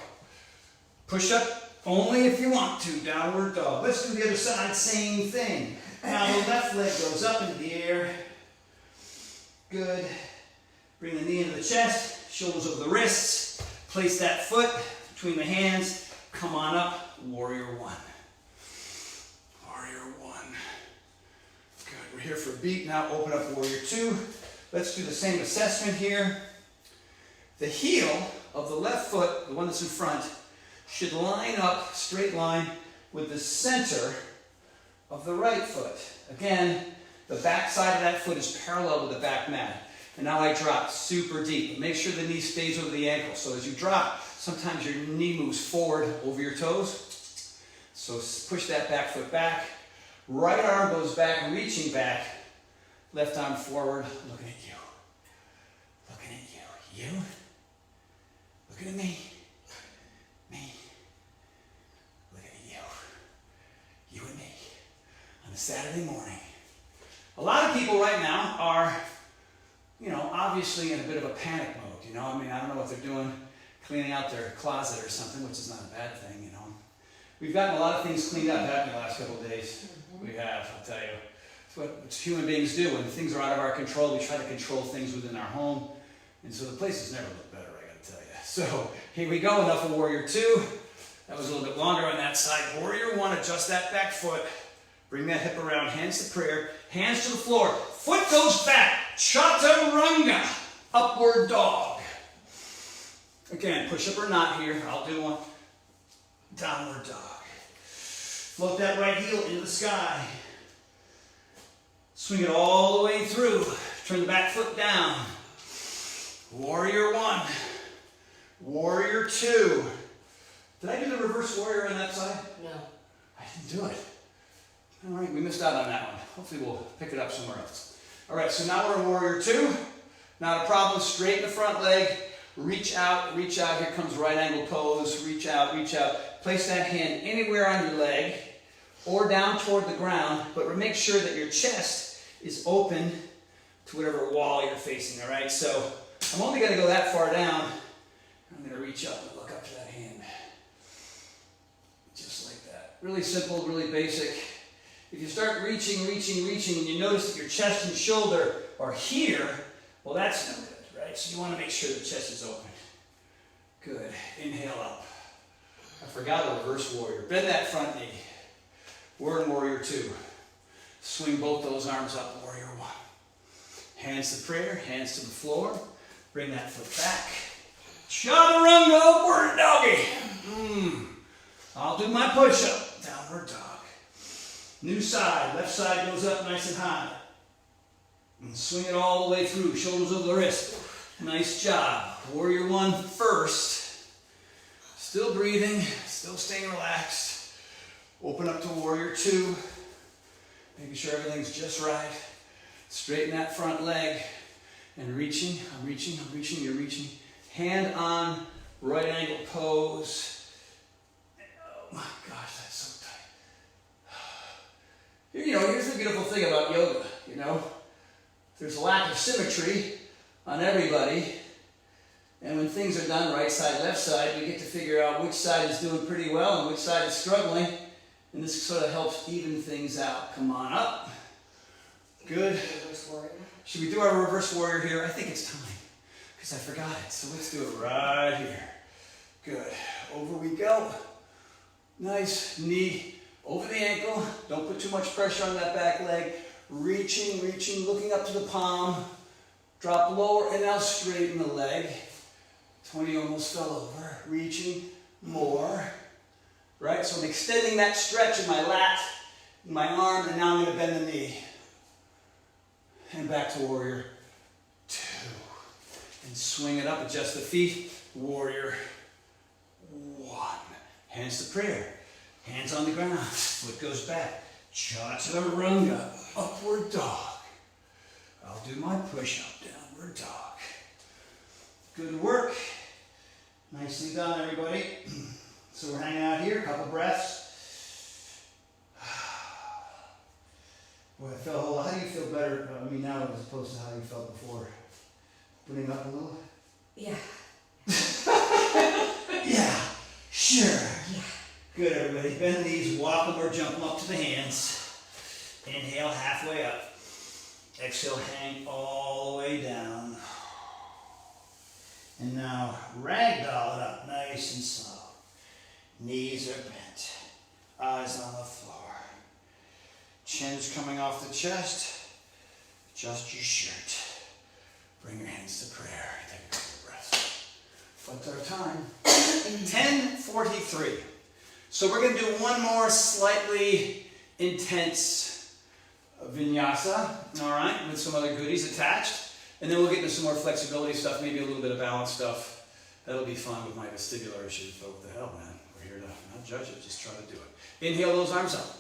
Push up only if you want to. Downward dog. Let's do the other side. Same thing. Now the left leg goes up into the air. Good. Bring the knee into the chest. Shoulders over the wrists. Place that foot between the hands. Come on up. Warrior 1. Warrior 1. Good. We're here for a beat. Now open up Warrior 2. Let's do the same assessment here. The heel of the left foot, the one that's in front, should line up, straight line, with the center of the right foot. Again, The back side of that foot is parallel with the back mat. And now I drop super deep. Make sure the knee stays over the ankle. So as you drop, sometimes your knee moves forward over your toes. So push that back foot back. Right arm goes back, reaching back. Left arm forward, looking at you. Looking at you. You? Looking at me. Me. Looking at you. You and me. On a Saturday morning. A lot of people right now are, obviously in a bit of a panic mode, I mean, I don't know what they're doing, cleaning out their closet or something, which is not a bad thing, We've gotten a lot of things cleaned up, haven't we, the last couple of days? Mm-hmm. We have, I'll tell you. It's what human beings do. When things are out of our control, we try to control things within our home. And so the places never look better, I gotta tell you. So here we go, enough of Warrior 2. That was a little bit longer on that side. Warrior 1, adjust that back foot. Bring that hip around, hands to prayer, hands to the floor. Foot goes back, chaturanga, upward dog. Again, push up or not here. I'll do one. Downward dog. Float that right heel into the sky. Swing it all the way through. Turn the back foot down. Warrior 1. Warrior 2. Did I do the reverse warrior on that side? No. I didn't do it. All right, we missed out on that one. Hopefully we'll pick it up somewhere else. All right, so now we're in Warrior 2. Not a problem. Straighten the front leg. Reach out, reach out. Here comes right angle pose. Reach out, reach out. Place that hand anywhere on your leg or down toward the ground, but make sure that your chest is open to whatever wall you're facing, all right? So I'm only going to go that far down. I'm going to reach up and look up to that hand. Just like that. Really simple, really basic. If you start reaching, reaching, reaching, and you notice that your chest and shoulder are here, well, that's no good, right? So you want to make sure the chest is open. Good. Inhale up. I forgot the reverse warrior. Bend that front knee. We're in Warrior 2. Swing both those arms up, Warrior 1. Hands to prayer, hands to the floor. Bring that foot back. Chaturanga, upward doggy. I'll do my push-up. Downward dog. New side. Left side goes up nice and high. And swing it all the way through. Shoulders over the wrist. Nice job. Warrior 1 first. Still breathing, still staying relaxed. Open up to Warrior 2. Making sure everything's just right. Straighten that front leg. And reaching, I'm reaching, I'm reaching, you're reaching. Hand on right angle pose. Oh my gosh, that's so tight. Here's the beautiful thing about yoga, There's a lack of symmetry on everybody. And when things are done right side, left side, we get to figure out which side is doing pretty well and which side is struggling. And this sort of helps even things out. Come on up. Good. Reverse warrior. Should we do our reverse warrior here? I think it's time, because I forgot it. So let's do it right here. Good. Over we go. Nice. Knee over the ankle. Don't put too much pressure on that back leg. Reaching, reaching, looking up to the palm. Drop lower and now straighten the leg. Tony almost fell over. Reaching more. Right? So I'm extending that stretch in my lat, in my arm, and now I'm going to bend the knee. And back to Warrior 2. And swing it up, adjust the feet. Warrior 1. Hands to prayer. Hands on the ground. Foot goes back. Chaturanga. Upward dog. I'll do my push-up. Downward dog. Good work. Nicely done, everybody. So we're hanging out here, a couple breaths. Boy, I felt a whole lot. How do you feel better now as opposed to how you felt before? Putting up a little? Yeah. Yeah, sure. Yeah. Good, everybody. Bend the knees, walk them or jump them up to the hands. Inhale halfway up. Exhale, hang all the way down. And now ragdoll it up, nice and slow. Knees are bent. Eyes on the floor. Chin's coming off the chest. Adjust your shirt. Bring your hands to prayer. Take a couple breaths. What's our time? 10:43. So we're going to do one more slightly intense a vinyasa, all right, with some other goodies attached. And then we'll get into some more flexibility stuff, maybe a little bit of balance stuff. That'll be fun with my vestibular issues, but what the hell, man? We're here to not judge it, just try to do it. Inhale those arms up.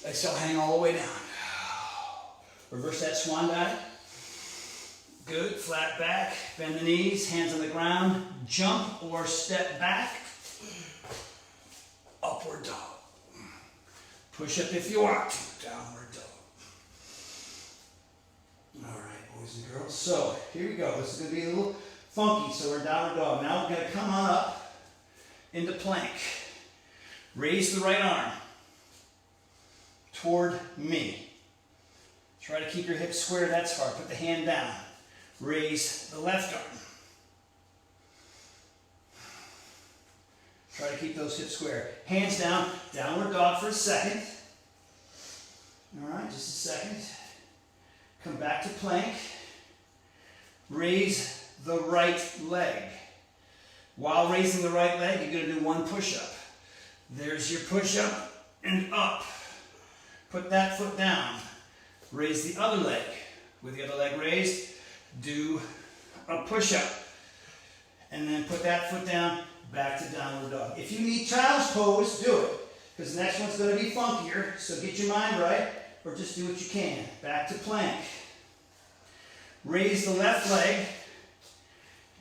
Exhale, hang all the way down. Reverse that swan dive. Good, flat back, bend the knees, hands on the ground, jump or step back. Upward dog. Push up if you want to, downward dog. All right, boys and girls. So, here we go. This is going to be a little funky, so we're downward dog. Now we're going to come on up into plank. Raise the right arm toward me. Try to keep your hips square, that's far. Put the hand down. Raise the left arm. Try to keep those hips square. Hands down, downward dog for a second. All right, just a second. Come back to plank. Raise the right leg. While raising the right leg, you're going to do one push-up. There's your push-up and up. Put that foot down. Raise the other leg. With the other leg raised, do a push-up. And then put that foot down, back to downward dog. If you need child's pose, do it. Because the next one's going to be funkier, so get your mind right, or just do what you can. Back to plank. Raise the left leg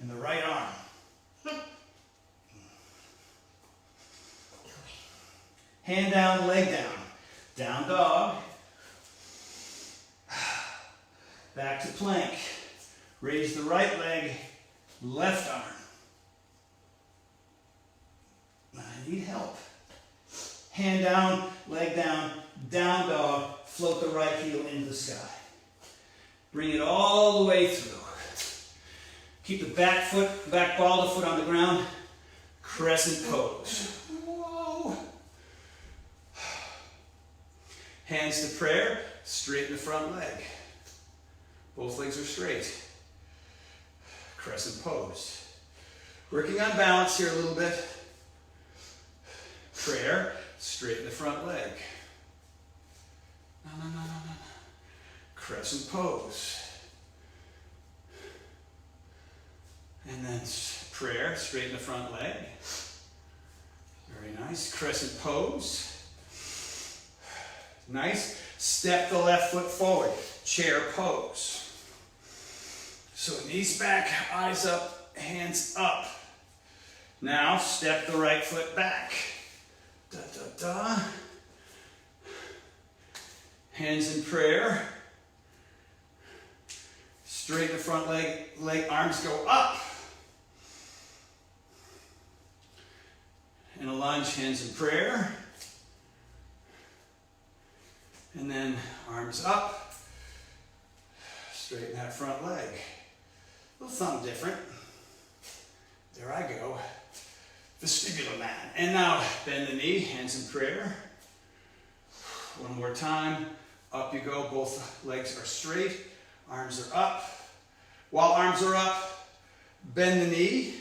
and the right arm. Hand down, leg down. Down dog. Back to plank. Raise the right leg, left arm. I need help. Hand down, leg down, down dog. Float the right heel into the sky. Bring it all the way through. Keep the back ball of the foot on the ground. Crescent pose. Whoa. Hands to prayer. Straighten the front leg. Both legs are straight. Crescent pose. Working on balance here a little bit. Prayer. Straighten the front leg. No. Crescent pose. And then prayer, straighten the front leg. Very nice. Crescent pose. Nice. Step the left foot forward. Chair pose. So knees back, eyes up, hands up. Now step the right foot back. Da da da. Hands in prayer. Straighten the front leg, arms go up. In a lunge, hands in prayer. And then arms up. Straighten that front leg. A little something different. There I go. Vestibular man. And now bend the knee, hands in prayer. One more time. Up you go. Both legs are straight. Arms are up. While arms are up, bend the knee.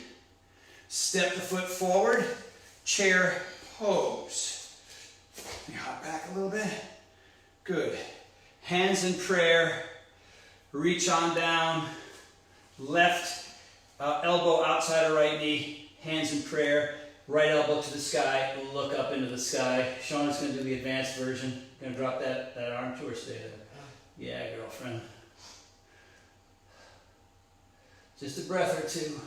Step the foot forward. Chair pose. You hop back a little bit. Good. Hands in prayer. Reach on down. Left elbow outside of right knee. Hands in prayer. Right elbow to the sky. Look up into the sky. Shauna's going to do the advanced version. Going to drop that arm to her, stay there. Yeah, girlfriend. Just a breath or two.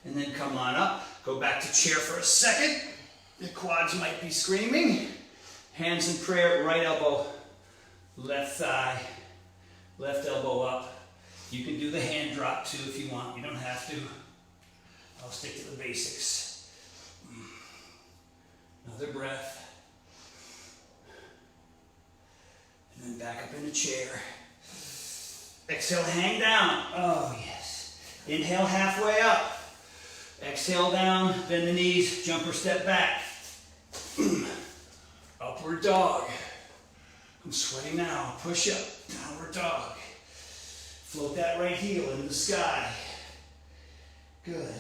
And then come on up. Go back to chair for a second. Your quads might be screaming. Hands in prayer, right elbow, left thigh, left elbow up. You can do the hand drop too if you want. You don't have to. I'll stick to the basics. Another breath. And then back up in the chair. Exhale, hang down. Oh, yes. Inhale, halfway up. Exhale down, bend the knees, jump or step back. Upward dog. I'm sweating now. Push up, downward dog. Float that right heel into the sky. Good.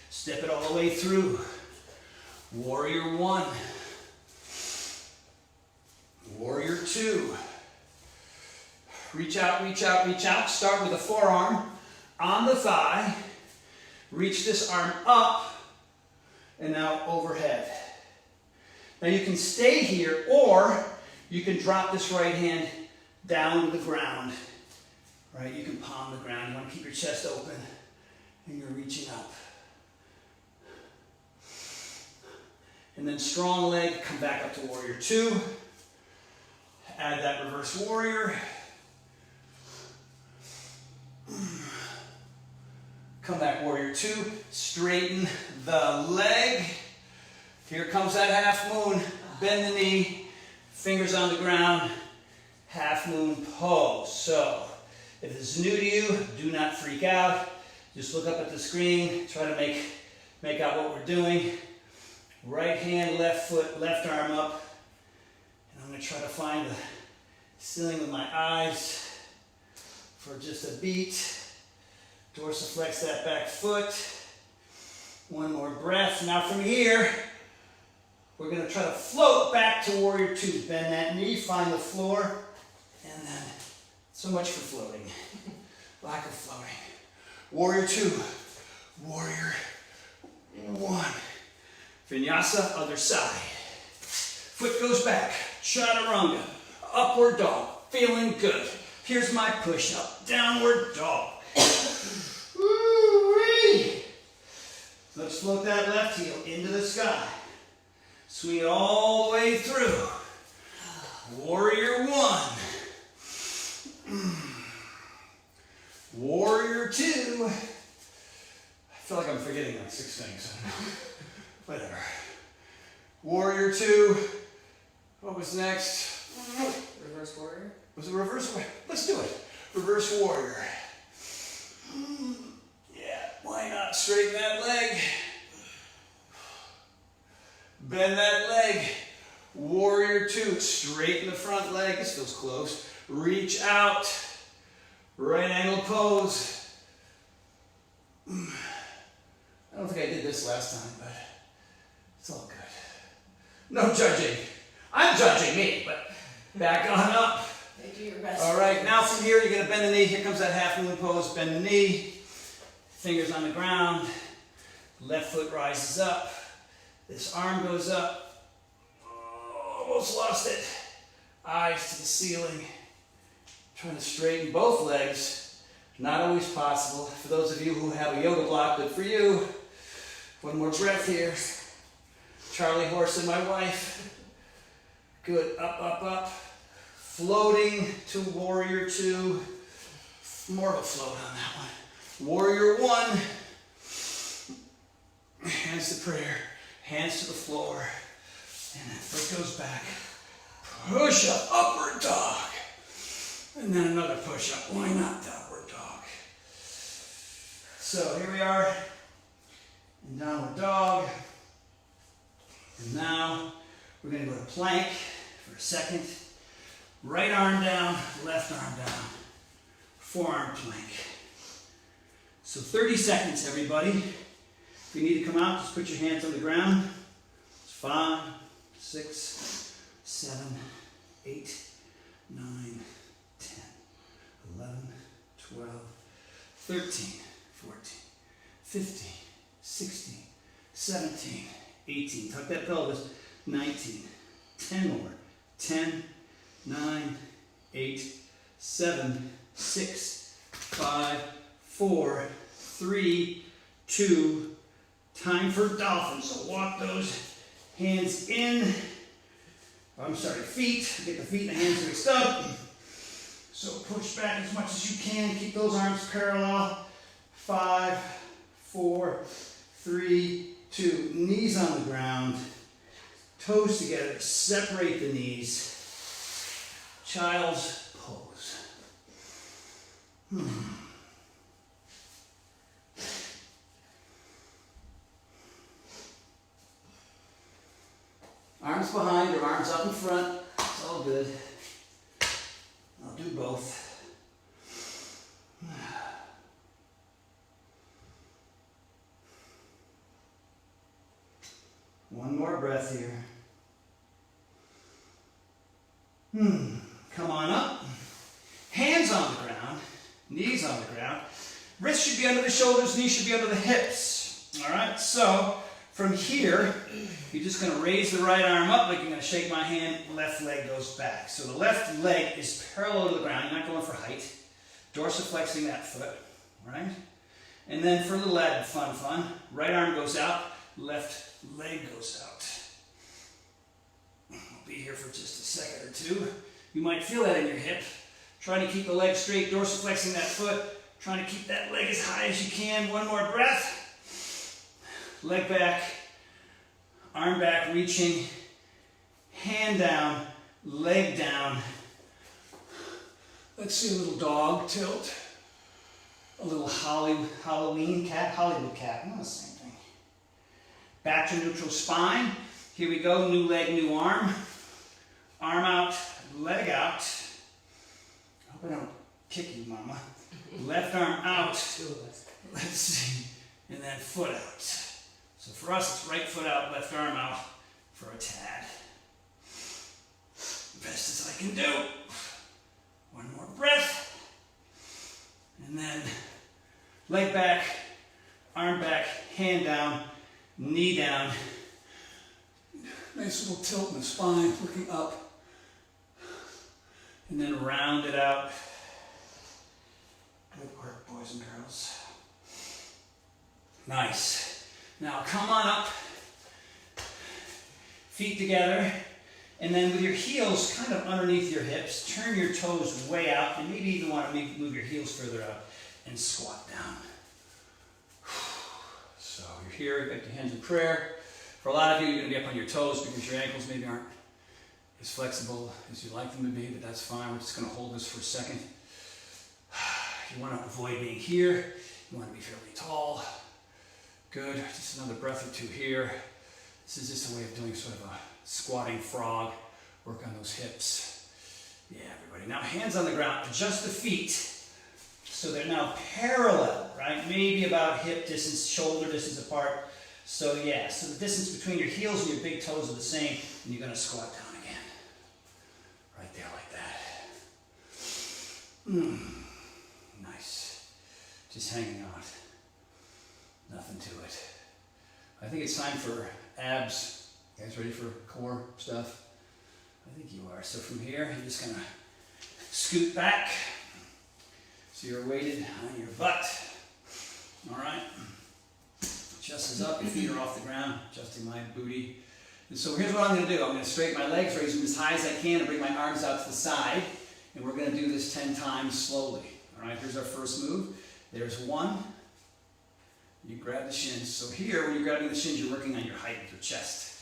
Step it all the way through. Warrior one. Warrior two. Reach out, reach out, reach out. Start with the forearm on the thigh. Reach this arm up and now overhead. Now you can stay here or you can drop this right hand down to the ground. Right? You can palm the ground. You want to keep your chest open and you're reaching up. And then strong leg, come back up to warrior two. Add that reverse warrior. Come back, warrior two. Straighten the leg. Here comes that half moon. Bend the knee. Fingers on the ground. Half moon pose. So, if this is new to you, do not freak out. Just look up at the screen. Try to make out what we're doing. Right hand, left foot, left arm up. And I'm going to try to find the ceiling with my eyes for just a beat. Dorsiflex that back foot. One more breath. Now from here, we're going to try to float back to warrior two. Bend that knee, find the floor, and then so much for floating. Lack of floating. Warrior two. Warrior one. Vinyasa, other side. Foot goes back. Chaturanga. Upward dog. Feeling good. Here's my push-up. Downward dog. Woo-wee. Let's float that left heel into the sky. Swing it all the way through. Warrior one. Warrior two. I feel like I'm forgetting like 6 things. Whatever. Warrior two. What was next? Reverse warrior. Was it reverse warrior? Let's do it. Reverse warrior. Yeah, why not? Straighten that leg. Bend that leg. Warrior two. Straighten the front leg. This feels close. Reach out. Right angle pose. I don't think I did this last time, but it's all good. No judging. I'm judging me, but back on up. Do your best. All right, now from here, you're going to bend the knee. Here comes that half moon pose. Bend the knee. Fingers on the ground. Left foot rises up. This arm goes up. Oh, almost lost it. Eyes to the ceiling. Trying to straighten both legs. Not always possible. For those of you who have a yoga block, good for you. One more breath here. Charlie horse and my wife. Good. Up, up, up. Floating to warrior two. More of a float on that one. Warrior one. Hands to prayer. Hands to the floor. And then foot goes back. Push up. Upward dog. And then another push up. Why not downward dog? So here we are. In downward dog. And now we're going to go to plank for a second. Right arm down, left arm down. Forearm plank. So 30 seconds, everybody. If you need to come out, just put your hands on the ground. It's 5, 6, 7, 8, 9, 10, 11, 12, 13, 14, 15, 16, 17, 18. Tuck that pelvis. 19. 10 more. 10, 9, 8, 7, 6, 5, 4, 3, 2. Time for dolphin. So walk those hands in. Feet. Get the feet and the hands mixed up. So push back as much as you can. Keep those arms parallel. 5, 4, 3, 2. Knees on the ground. Toes together. Separate the knees. Child's pose. Arms behind or arms up in front. It's all good. I'll do both. One more breath here. Come on up. Hands on the ground, knees on the ground. Wrists should be under the shoulders, knees should be under the hips. All right, so from here, you're just going to raise the right arm up like you're going to shake my hand, left leg goes back. So the left leg is parallel to the ground, you're not going for height. Dorsiflexing that foot, right? And then for the leg, fun, right arm goes out, left leg goes out. I'll be here for just a second or two. You might feel that in your hip. Trying to keep the leg straight, dorsiflexing that foot, trying to keep that leg as high as you can. One more breath. Leg back, arm back, reaching, hand down, leg down. Let's see a little dog tilt. A little Hollywood cat, not the same thing. Back to neutral spine. Here we go, new leg, new arm. Arm out, leg out. I hope I don't kick you, mama. Left arm out. Let's see. And then foot out. So for us, it's right foot out, left arm out for a tad. Best as I can do. One more breath. And then leg back, arm back, hand down, knee down. Nice little tilt in the spine, looking up. And then round it out. Good work, boys and girls. Nice. Now come on up. Feet together. And then with your heels kind of underneath your hips, turn your toes way out, and maybe even want to move your heels further out and squat down. So you're here, you got your hands in prayer. For a lot of you, you're going to be up on your toes because your ankles maybe aren't as flexible as you'd like them to be, but that's fine. We're just going to hold this for a second. You want to avoid being here. You want to be fairly tall. Good. Just another breath or two here. This is just a way of doing sort of a squatting frog. Work on those hips. Yeah, everybody. Now hands on the ground. Adjust the feet so they're now parallel, right? Maybe about hip distance, shoulder distance apart. So yeah, so the distance between your heels and your big toes are the same, and you're going to squat down again. Right there like that. Nice. Just hanging out. Nothing to it. I think it's time for abs. You guys ready for core stuff? I think you are. So from here, you're just going to scoot back. So you're weighted on your butt. All right. Chest is up, your feet are off the ground, adjusting my booty. And so here's what I'm going to do. I'm going to straighten my legs, raise them as high as I can, and bring my arms out to the side. And we're going to do this 10 times slowly. All right, here's our first move. There's one. You grab the shins. So here, when you're grabbing the shins, you're working on your height with your chest.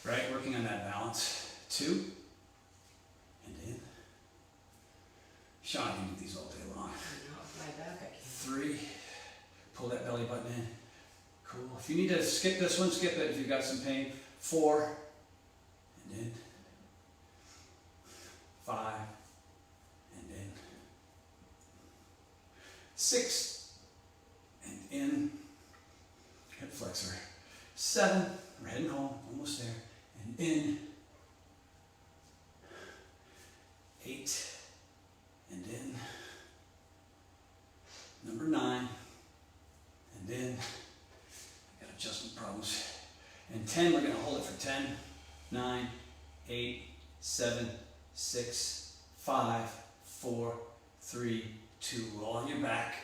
Right? Working on that balance. 2. And in. Sean, you can do these all day long. 3. Pull that belly button in. Cool. If you need to skip this one, skip it if you've got some pain. 4. And in. 5. And in. 6. And in. Hip flexor. 7. We're heading home. Almost there. And in. 8. And in. Number 9. And in. I got adjustment problems. And 10, we're going to hold it for 10. 9, 8, 7, 6, 5, 4, 3, 2. Roll on your back.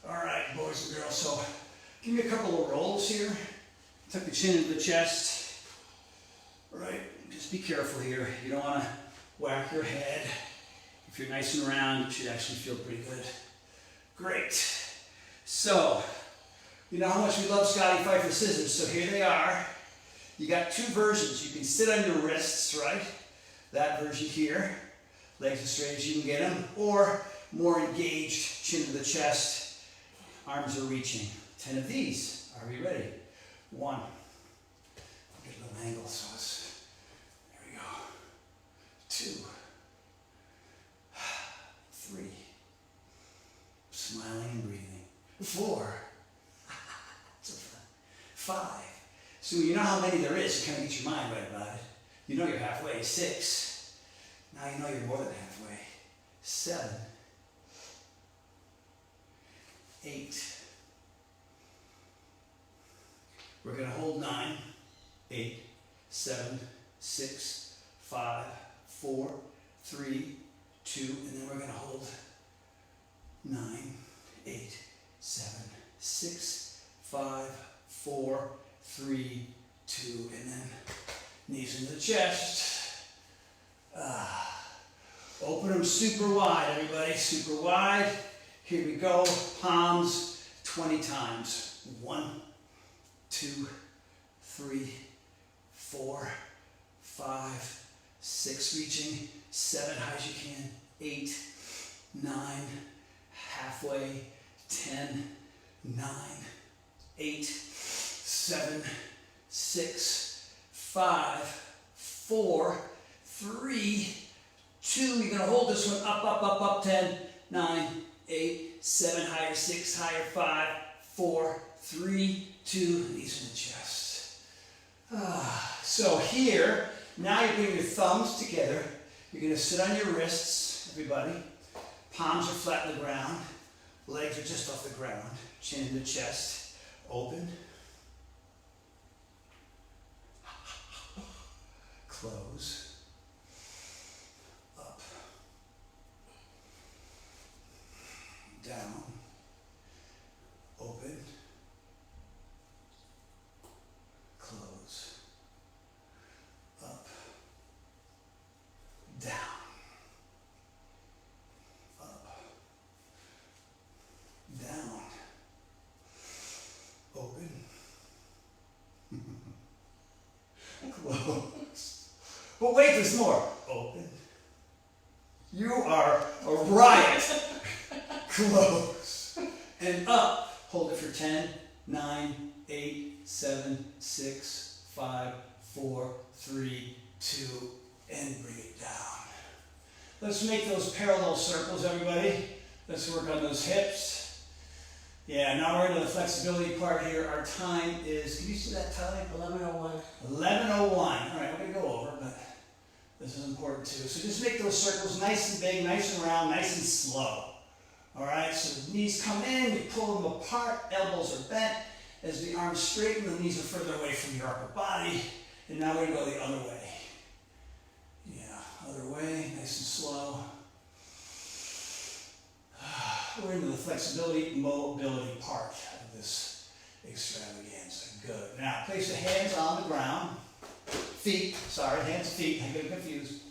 All right, boys and girls. So give me a couple of rolls here. Tuck the chin into the chest. All right. Just be careful here. You don't want to whack your head. If you're nice and round, it should actually feel pretty good. Great. So, you know how much we love Scotty Pfeiffer scissors, so here they are. You got 2 versions. You can sit on your wrists, right? That version here. Legs as straight as you can get them. Or more engaged, chin to the chest. Arms are reaching. 10 of these. Are we ready? 1. I'll get a little angle so it's... There we go. 2. 3. Smiling and breathing. 4. 5. So you know how many there is, you kind of get your mind right about it. You know you're halfway. 6. Now you know you're more than halfway. 7. 8. We're going to hold 9. 8, 7, 6, 5, 4, 3, 2, and then we're going to hold 9, 8, 7, 6, 5, 4, 3, 2, and then knees into the chest. Open them super wide, everybody, super wide. Here we go, palms 20 times. 1, 2, 3, 4, 5, 6, reaching, 7, high as you can, 8, 9, halfway, 10, 9, 8, 7, 6, 5, 4, 3, 2. You're going to hold this one up, up, up, up, 10, 9, 8, 7, higher, 6, higher, 5, 4, 3, 2, knees in the chest. So here, now you're putting your thumbs together. You're going to sit on your wrists, everybody. Palms are flat on the ground. Legs are just off the ground. Chin to chest. Open. Close. Up. Down. Open. Close. Up. Down. Up. Down. Open. Close. But wait, there's more. Open. You are a riot. Close. And up. Hold it for 10, 9, 8, 7, 6, 5, 4, 3, 2, and bring it down. Let's make those parallel circles, everybody. Let's work on those hips. Yeah, now we're into the flexibility part here. Our time is, can you see that time? 11:01. 11:01. All right, we're going to go over, but this is important too. So just make those circles nice and big, nice and round, nice and slow. All right, so the knees come in, you pull them apart, elbows are bent. As the arms straighten, the knees are further away from your upper body. And now we're going to go the other way. Yeah, other way, nice and slow. We're into the flexibility, mobility part of this extravaganza. Good. Now, place the hands on the ground. Hands, feet, I get confused.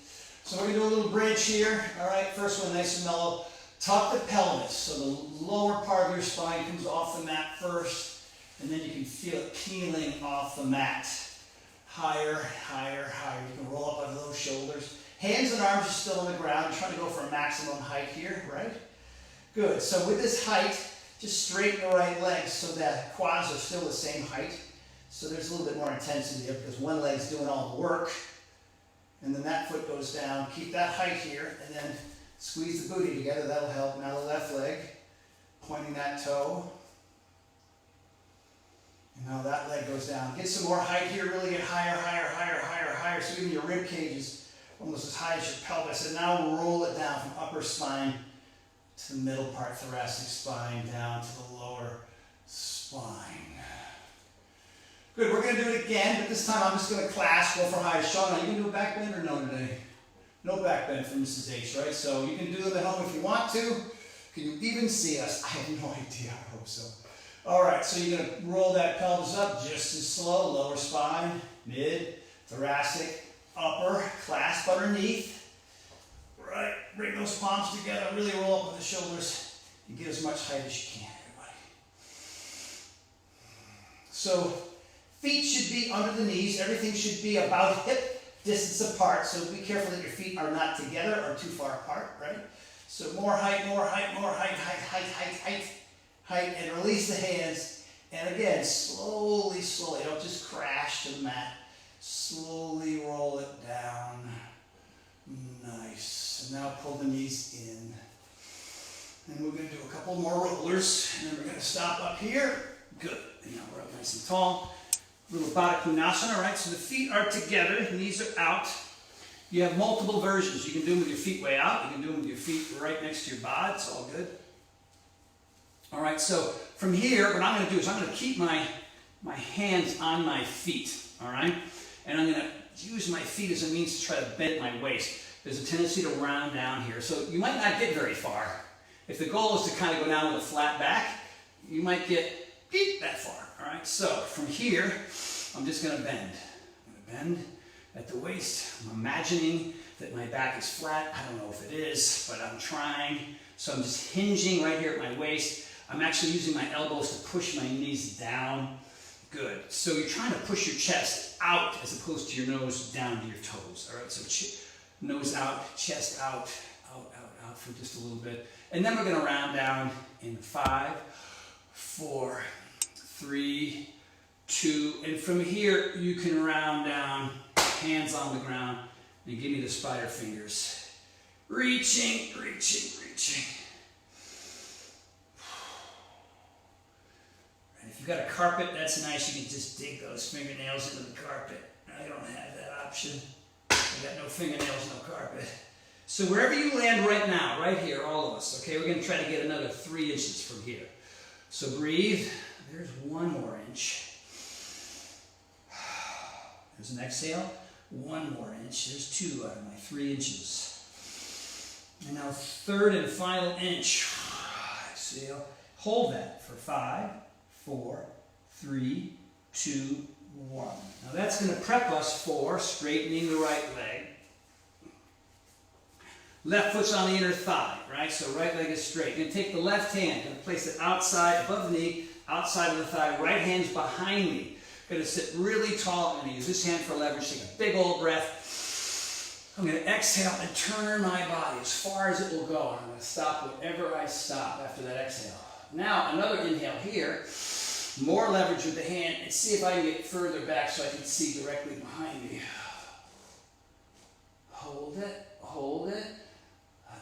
So we're going to do a little bridge here. All right, first one nice and mellow. Tuck the pelvis, so the lower part of your spine comes off the mat first, and then you can feel it peeling off the mat. Higher, higher, higher. You can roll up on those shoulders. Hands and arms are still on the ground. You're trying to go for a maximum height here, right? Good. So with this height, just straighten the right leg so that quads are still the same height. So there's a little bit more intensity here because one leg's doing all the work. And then that foot goes down. Keep that height here, and then squeeze the booty together, that'll help. Now the left leg, pointing that toe. And now that leg goes down. Get some more height here, really get higher, higher, higher, higher, higher. So even your rib cage is almost as high as your pelvis. And now roll it down from upper spine to the middle part, thoracic spine, down to the lower spine. Good, we're going to do it again, but this time I'm just going to clasp, go for high. Sean, are you going to do a back bend or no today? No back bend for Mrs. H, right? So you can do them at home if you want to. Can you even see us? I have no idea. I hope so. All right, so you're going to roll that pelvis up just as slow. Lower spine, mid, thoracic, upper, clasp underneath. Right, bring those palms together. Really roll up with the shoulders and get as much height as you can, everybody. So feet should be under the knees. Everything should be about hip distance apart, so be careful that your feet are not together or too far apart, right? So more height, more height, more height, height, and release the hands. And again, slowly, slowly, don't just crash to the mat. Slowly roll it down. Nice. And now pull the knees in. And we're going to do a couple more rollers, and then we're going to stop up here. Good. And now we're up nice and tall. little Baddha Konasana, right? So the feet are together, knees are out. You have multiple versions. You can do them with your feet way out. You can do them with your feet right next to your bod. It's all good. All right, so from here, what I'm going to do is I'm going to keep my hands on my feet, all right? And I'm going to use my feet as a means to try to bend my waist. There's a tendency to round down here. So you might not get very far. If the goal is to kind of go down with a flat back, you might get that far, all right? So from here, I'm just going to bend. I'm going to bend at the waist. I'm imagining that my back is flat. I don't know if it is, but I'm trying. So I'm just hinging right here at my waist. I'm actually using my elbows to push my knees down. Good. So you're trying to push your chest out as opposed to your nose down to your toes. All right, so nose out, chest out, out for just a little bit. And then we're going to round down in 5, 4, 3, 2. And from here, you can round down, hands on the ground, and give me the spider fingers. Reaching, reaching, reaching. And if you've got a carpet, that's nice. You can just dig those fingernails into the carpet. I don't have that option. I got no fingernails, no carpet. So wherever you land right now, right here, all of us, okay, we're going to try to get another 3 inches from here. So breathe. There's 1 more inch. There's an exhale. 1 more inch. There's 2 out of my 3 inches. And now 3rd and final inch. Exhale. Hold that for 5, 4, 3, 2, 1. Now that's going to prep us for straightening the right leg. Left foot's on the inner thigh, right? So right leg is straight. You're going to take the left hand and place it outside, above the knee, outside of the thigh. Right hand's behind me. Going to sit really tall. I'm going to use this hand for leverage. Take a big old breath. I'm going to exhale and turn my body as far as it will go. I'm going to stop wherever I stop after that exhale. Now, another inhale here. More leverage with the hand. And see if I can get further back so I can see directly behind me. Hold it. Hold it.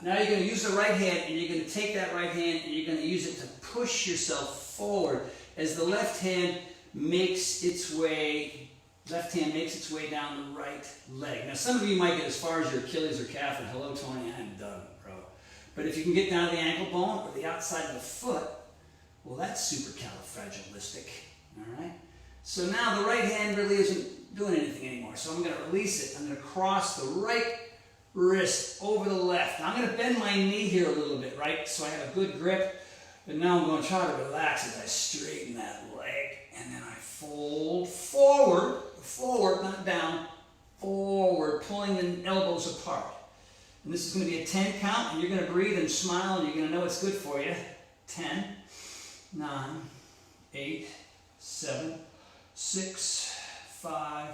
Now you're going to use the right hand, and you're going to take that right hand, and you're going to use it to push yourself forward as the left hand makes its way down the right leg. Now some of you might get as far as your Achilles or calf, and hello Tony, I'm done, bro. But if you can get down to the ankle bone or the outside of the foot, well, that's supercalifragilistic, all right? So now the right hand really isn't doing anything anymore, so I'm going to release it. I'm going to cross the right wrist over the left. Now I'm going to bend my knee here a little bit, right? So I have a good grip. But now I'm going to try to relax as I straighten that leg. And then I fold forward, not down, forward, pulling the elbows apart. And this is going to be a 10 count, and you're going to breathe and smile, and you're going to know it's good for you. 10, 9, 8, 7, 6, 5,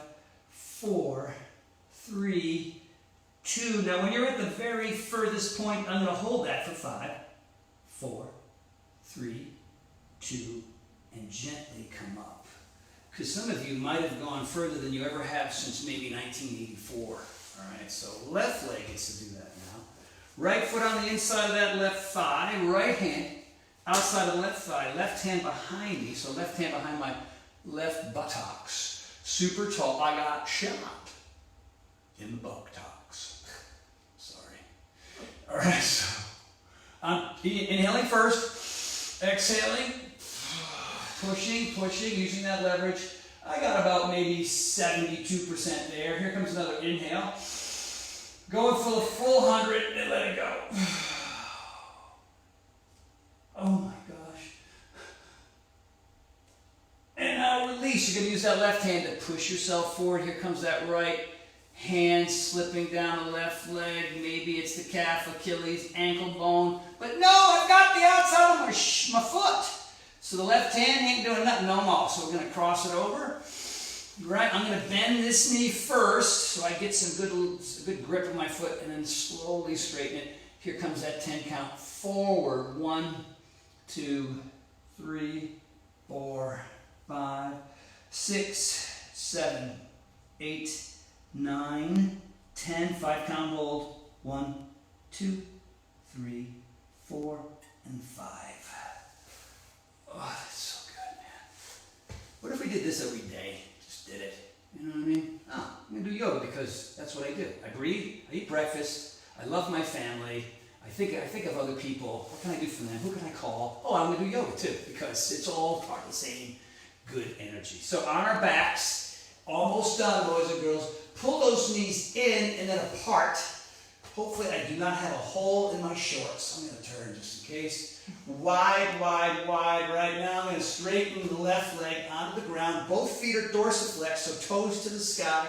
4, 3, 2. Now when you're at the very furthest point, I'm going to hold that for 5, 4, 3, 2, and gently come up. Because some of you might have gone further than you ever have since maybe 1984. All right, so left leg gets to do that now. Right foot on the inside of that left thigh, right hand outside of the left thigh, left hand behind me, so left hand behind my left buttocks. Super tall. I got shot in the buttocks. Sorry. All right, so I'm inhaling first, exhaling, pushing, using that leverage. I got about maybe 72% there. Here comes another inhale. Going for the full 100 and let it go. Oh my gosh. And now release. You're going to use that left hand to push yourself forward. Here comes that right hand slipping down the left leg. Maybe it's the calf, Achilles, ankle bone. But no, I've got the outside of my foot. So the left hand ain't doing nothing no more. So we're going to cross it over. Right, I'm going to bend this knee first so I get some good grip of my foot, and then slowly straighten it. Here comes that 10 count. Forward. 1, 2, 3, 4, 5, 6, 7, 8, 9, 10. 5 count hold. 1, 2, 3, 4, and 5. Oh, that's so good, man. What if we did this every day? just did it. You know what I mean? Oh, I'm gonna do yoga because that's what I do. I breathe, I eat breakfast, I love my family, I think of other people. What can I do for them? Who can I call? Oh, I'm gonna do yoga too because it's all part of the same good energy. So on our backs, almost done, boys and girls. Pull those knees in and then apart. Hopefully I do not have a hole in my shorts. I'm going to turn just in case. Wide, wide, wide. Right now I'm going to straighten the left leg onto the ground. Both feet are dorsiflex, so toes to the sky.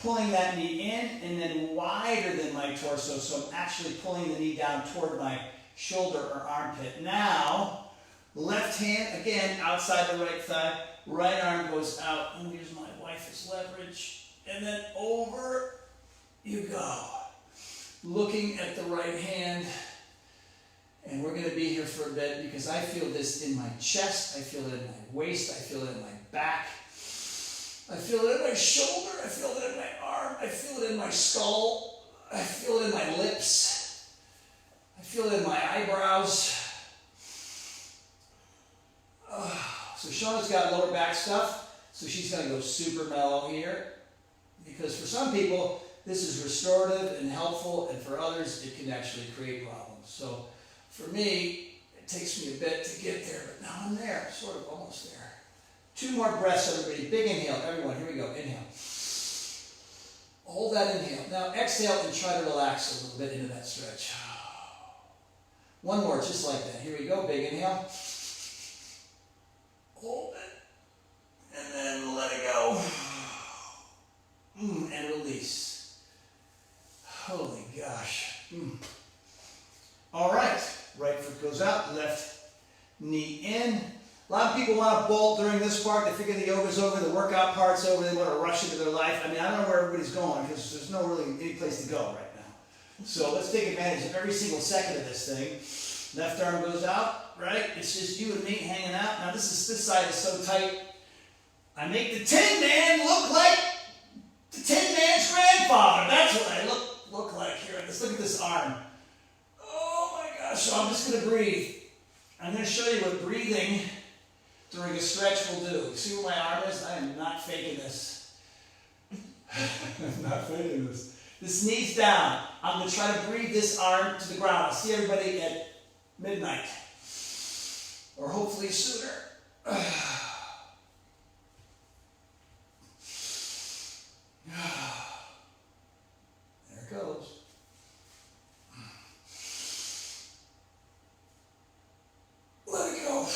Pulling that knee in and then wider than my torso, so I'm actually pulling the knee down toward my shoulder or armpit. Now, left hand, again, outside the right thigh. Right arm goes out. I'm going to use my wife as leverage. And then over you go. Looking at the right hand. And we're going to be here for a bit because I feel this in my chest. I feel it in my waist. I feel it in my back. I feel it in my shoulder. I feel it in my arm. I feel it in my skull. I feel it in my lips. I feel it in my eyebrows. So Shauna's got lower back stuff. So she's going to go super mellow here. Because for some people, this is restorative and helpful. And for others, it can actually create problems. So for me, it takes me a bit to get there. But now I'm there. Sort of almost there. 2 more breaths, everybody. Big inhale. Everyone, here we go. Inhale. Hold that inhale. Now exhale and try to relax a little bit into that stretch. 1 more, just like that. Here we go. Big inhale. Hold it. And then let it go. And release. Holy gosh. All right. Right foot goes out. Left knee in. A lot of people want to bolt during this part. They figure the yoga's over, the workout part's over, they want to rush into their life. I mean, I don't know where everybody's going because there's no really any place to go right now. So let's take advantage of every single second of this thing. Left arm goes out, right? It's just you and me hanging out. Now this side is so tight. I make the Tin Man look like the Tin Man's grandfather. That's what I look like here. Let's look at this arm. Oh my gosh. So I'm just going to breathe. I'm going to show you what breathing during a stretch will do. See where my arm is? I am not faking this. I'm not faking this. This knee's down. I'm going to try to breathe this arm to the ground. I'll see everybody at midnight. Or hopefully sooner. There it goes. Let it go.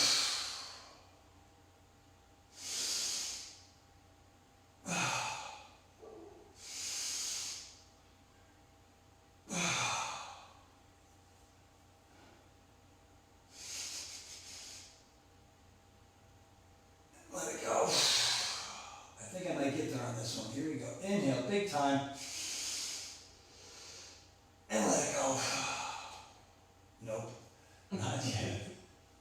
Let it go. I think I might get there on this one. Here we go. Inhale, big time. And let it go. Nope. Not yet.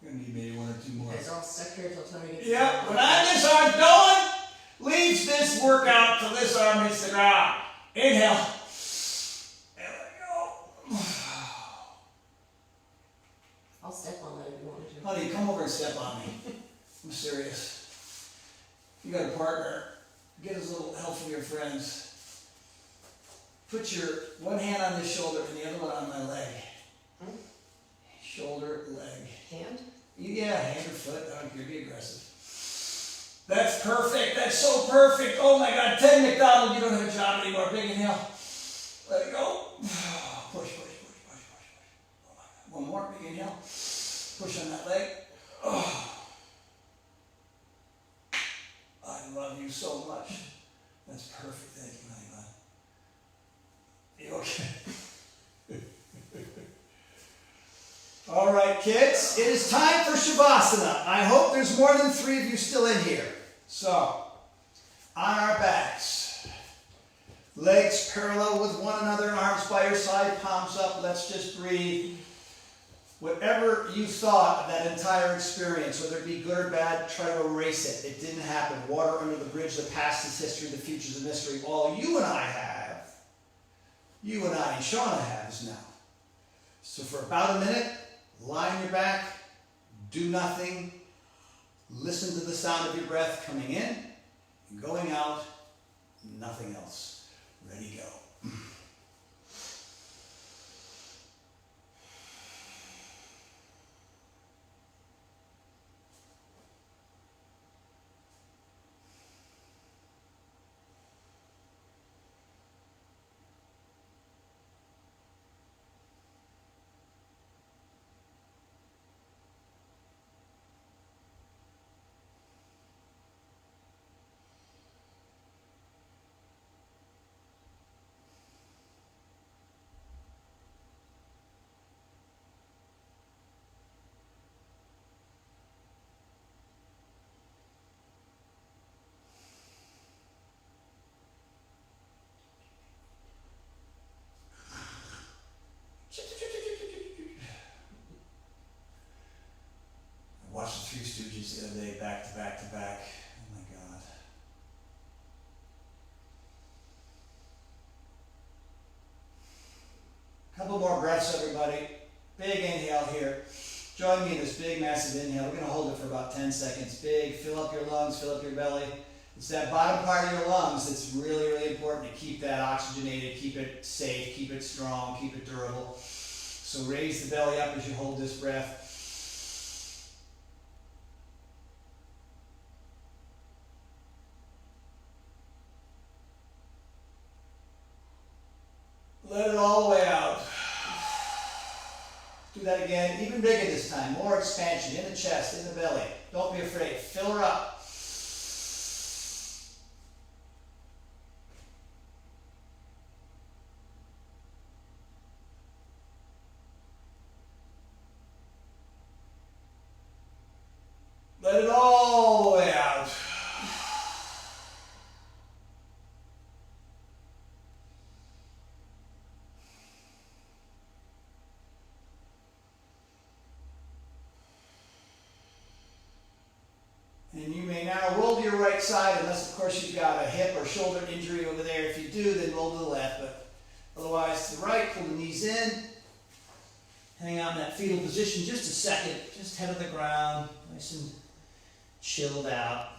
Gonna need maybe 1 or 2 more. You guys are all stuck here until time we get to Yep. When this arm's going, leaves this workout till this arm hits the ground. Inhale. And let it go. I'll step on that if you want me to. Honey, come over and step on me. I'm serious. If you got a partner, get us a little help from your friends. Put your one hand on this shoulder and the other one on my leg. Shoulder, leg. Hand? Yeah, hand or foot. I don't care. Be aggressive. That's perfect. That's so perfect. Oh my God. Ted McDonald, you don't have a job anymore. Big inhale. Let it go. Push, push, push, push, push, push. Oh my God. 1 more. Big inhale. Push on that leg. Oh. I love you so much. That's perfect. Thank you, honey. You okay? All right, kids. It is time for Savasana. I hope there's more than 3 of you still in here. So, on our backs. Legs parallel with one another, arms by your side, palms up. Let's just breathe. Whatever you thought of that entire experience, whether it be good or bad, try to erase it. It didn't happen. Water under the bridge, the past is history, the future is a mystery. All you and I have, you and I and Shauna have is now. So for about a minute, lie on your back, do nothing, listen to the sound of your breath coming in Going out, nothing else. Ready, go. I watched the Three Stooges the other day, back to back to back. Oh my God. Couple more breaths, everybody. Big inhale here. Join me in this big, massive inhale. We're going to hold it for about 10 seconds. Big, fill up your lungs, fill up your belly. It's that bottom part of your lungs that's really, really important to keep that oxygenated, keep it safe, keep it strong, keep it durable. So raise the belly up as you hold this breath. Let it all the way out. Do that again, even bigger this time. More expansion in the chest, in the belly. Don't be afraid. Fill her up. Let it all the way out. And you may now roll to your right side, unless of course you've got a hip or shoulder injury over there. If you do, then roll to the left, but otherwise to the right, pull the knees in. Hang on in that fetal position just a second, just head of the ground, nice and chilled out,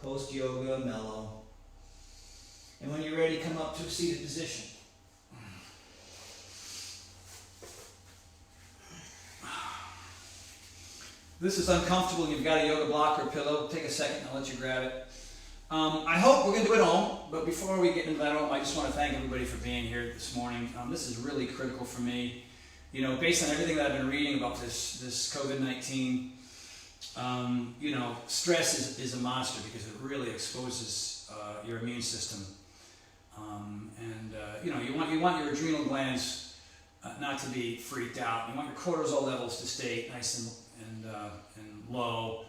post-yoga, mellow. And when you're ready, come up to a seated position. This is uncomfortable and you've got a yoga block or pillow, take a second, I'll let you grab it. I hope we're going to do it at home, but before we get into that home, I just want to thank everybody for being here this morning. This is really critical for me. You know, based on everything that I've been reading about this COVID-19, you know, stress is a monster because it really exposes your immune system. You know, you want your adrenal glands not to be freaked out. You want your cortisol levels to stay nice and low.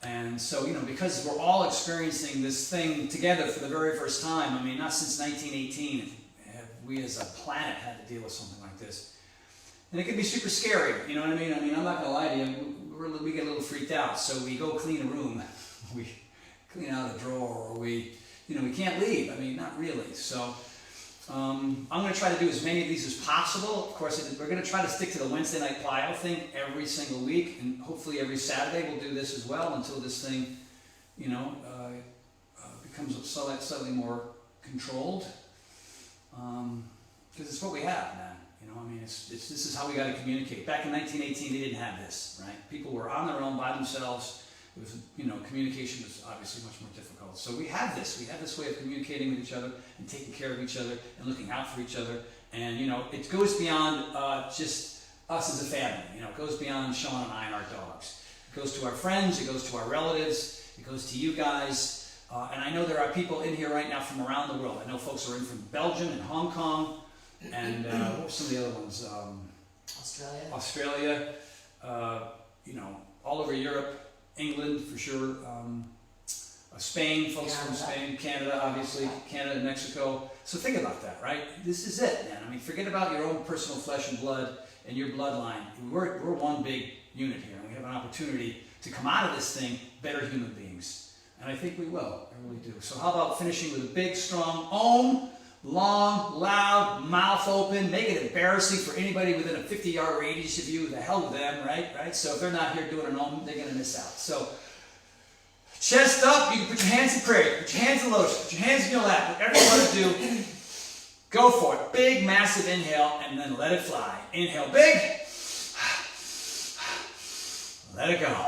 And so, you know, because we're all experiencing this thing together for the very first time, I mean, not since 1918 have we as a planet had to deal with something like this. And it can be super scary, you know what I mean? I mean, I'm not going to lie to you, we get a little freaked out. So we go clean a room, we clean out a drawer, or we can't leave. I mean, not really. So I'm going to try to do as many of these as possible. Of course, we're going to try to stick to the Wednesday night plyo thing every single week, and hopefully every Saturday we'll do this as well until this thing, you know, becomes slightly more controlled. Because it's what we have, man. You know, I mean, this is how we got to communicate. Back in 1918, they didn't have this, right? People were on their own by themselves. It was, you know, communication was obviously much more difficult. So we have this. We have this way of communicating with each other and taking care of each other and looking out for each other. And, you know, it goes beyond just us as a family. You know, it goes beyond Sean and I and our dogs. It goes to our friends. It goes to our relatives. It goes to you guys. And I know there are people in here right now from around the world. I know folks are in from Belgium and Hong Kong. And what were some of the other ones? Australia. You know, all over Europe. England, for sure, Spain, folks from Spain, Canada, obviously, Canada, Mexico. So think about that, right? This is it, man. I mean, forget about your own personal flesh and blood and your bloodline. We're one big unit here, and we have an opportunity to come out of this thing better human beings. And I think we will. I really do. So how about finishing with a big, strong Om, long, loud, mouth open, make it embarrassing for anybody within a 50-yard radius of you. The hell with them, right? So if they're not here doing an Om, they're going to miss out. So Chest up, you can put your hands in prayer, put your hands in lotus, put your hands in your lap, whatever you want to do, go for it. Big, massive inhale, and then let it fly. Inhale big, let it go.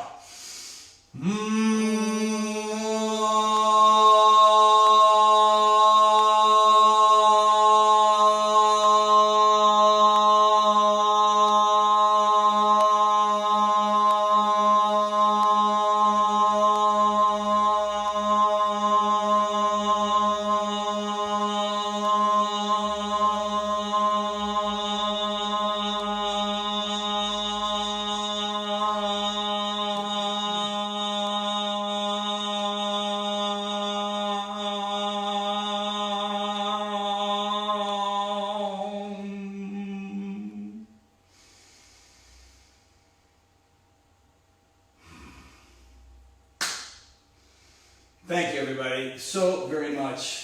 Thank you, everybody, so very much.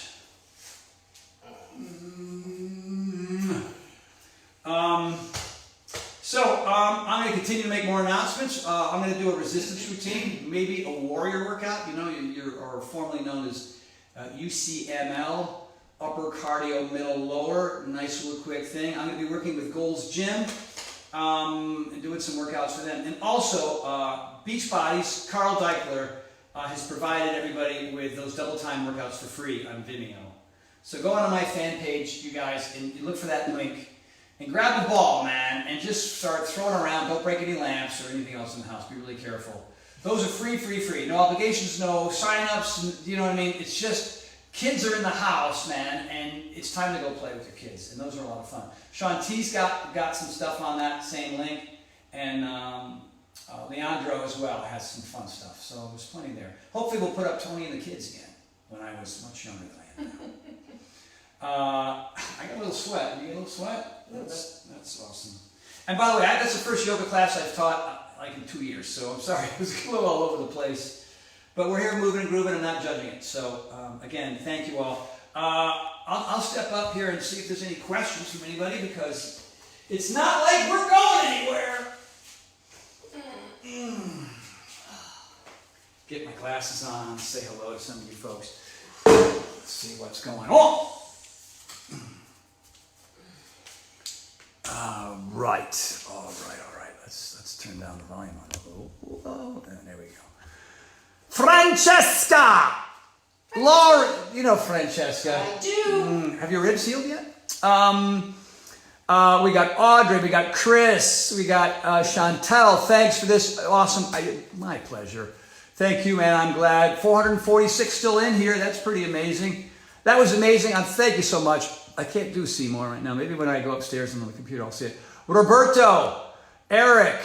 I'm going to continue to make more announcements. I'm going to do a resistance routine, maybe a warrior workout. You know, you're formerly known as UCML, upper cardio, middle, lower. Nice little quick thing. I'm going to be working with Gold's Gym and doing some workouts for them. And also, Beachbody's Carl Deichler has provided everybody with those double time workouts for free on Vimeo. So go onto my fan page, you guys, and you look for that link. And grab a ball, man, and just start throwing around. Don't break any lamps or anything else in the house. Be really careful. Those are free. No obligations, no sign-ups, you know what I mean? It's just, kids are in the house, man, and it's time to go play with your kids. And those are a lot of fun. Sean T's got some stuff on that same link. And Leandro as well has some fun stuff. So there's plenty there. Hopefully we'll put up Tony and the Kids again when I was much younger than I am now. I got a little sweat. You get a little sweat? That's awesome. And by the way, that's the first yoga class I've taught like in 2 years, so I'm sorry, it was a little all over the place. But we're here moving and grooving and not judging it. So again, thank you all. I'll step up here and see if there's any questions from anybody, because it's not like we're going anywhere. Get my glasses on, say hello to some of you folks. Let's see what's going on. Right. All right. Let's turn down the volume on it. Oh, there we go. Francesca! Laura, you know Francesca. I do. Have your ribs healed yet? We got Audrey, we got Chris, we got Chantel. Thanks for this awesome. My pleasure. Thank you, man. I'm glad. 446 still in here. That's pretty amazing. That was amazing. Thank you so much. I can't do see more right now. Maybe when I go upstairs and on the computer, I'll see it. Roberto, Eric,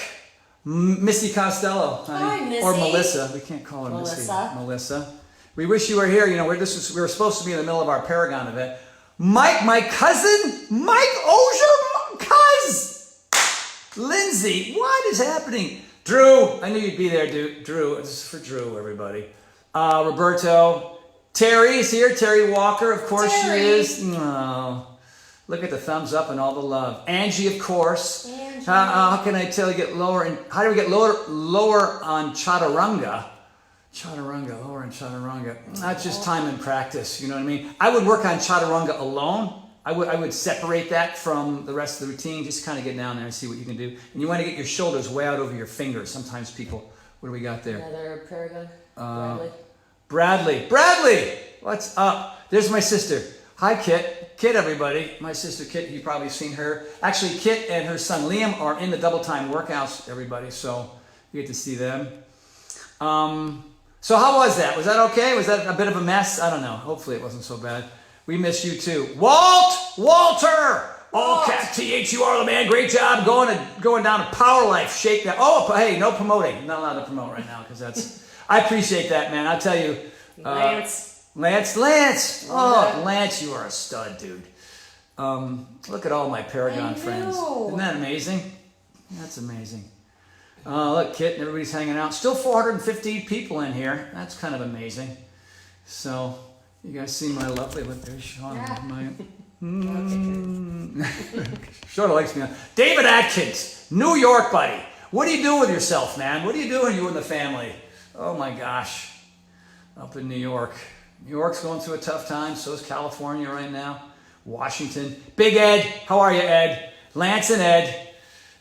Missy Costello. Hi, Missy. Or Melissa. We can't call her Missy. Melissa. We wish you were here. You know, we were supposed to be in the middle of our Paragon event. Mike, my cousin, Mike Ozier, cuz. Lindsay, what is happening? Drew, I knew you'd be there, dude. Drew, this is for Drew, everybody. Roberto. Terry is here. Terry Walker, of course she is. Oh, look at the thumbs up and all the love. Angie, of course. Angie. How can I tell you get lower? And how do we get lower on chaturanga? Lower on chaturanga. That's just time and practice. You know what I mean? I would work on chaturanga alone. I would separate that from the rest of the routine. Just kind of get down there and see what you can do. And you want to get your shoulders way out over your fingers. Sometimes people, what do we got there? Another Paragon. Bradley, what's up? There's my sister. Hi, Kit. Kit, everybody. My sister, Kit, you've probably seen her. Actually, Kit and her son, Liam, are in the double time workouts, everybody, so you get to see them. So how was that? Was that okay? Was that a bit of a mess? I don't know. Hopefully it wasn't so bad. We miss you, too. Walter! Oh, T-H-U-R, the man. Great job going down to Power Life. Shake that. Oh, hey, no promoting. I'm not allowed to promote right now, because that's... I appreciate that, man. I'll tell you. Lance. Oh, Lance, you are a stud, dude. Look at all my Paragon friends. Isn't that amazing? That's amazing. Look, Kit and everybody's hanging out. Still 450 people in here. That's kind of amazing. So, you guys see my lovely, look, there's Sean. Yeah. Sean likes me on. David Atkins, New York, buddy. What do you do with yourself, man? What are you doing, you and the family? Oh my gosh. up in New York. New York's going through a tough time. So is California right now. Washington. Big Ed. How are you, Ed? Lance and Ed.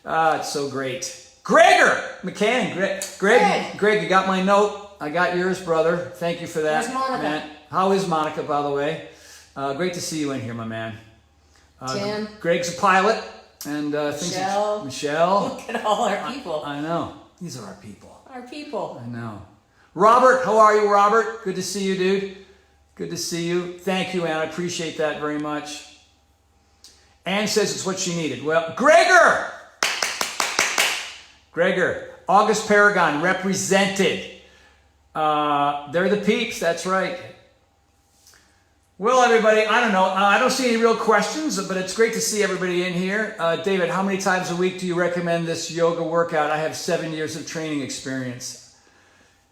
It's so great. Gregor McCann. Greg, you got my note. I got yours, brother. Thank you for that. Where's Monica? Man. How is Monica, by the way? Great to see you in here, my man. Tim. Greg's a pilot. And Michelle. Look at all our people. I know. These are our people. Our people. I know. Robert, how are you, Robert? Good to see you, dude. Good to see you. Thank you, Ann. I appreciate that very much. Ann says it's what she needed. Well, Gregor, August Paragon represented. They're the peeps. That's right. Well, everybody, I don't know. I don't see any real questions, but it's great to see everybody in here. David, how many times a week do you recommend this yoga workout? I have 7 years of training experience.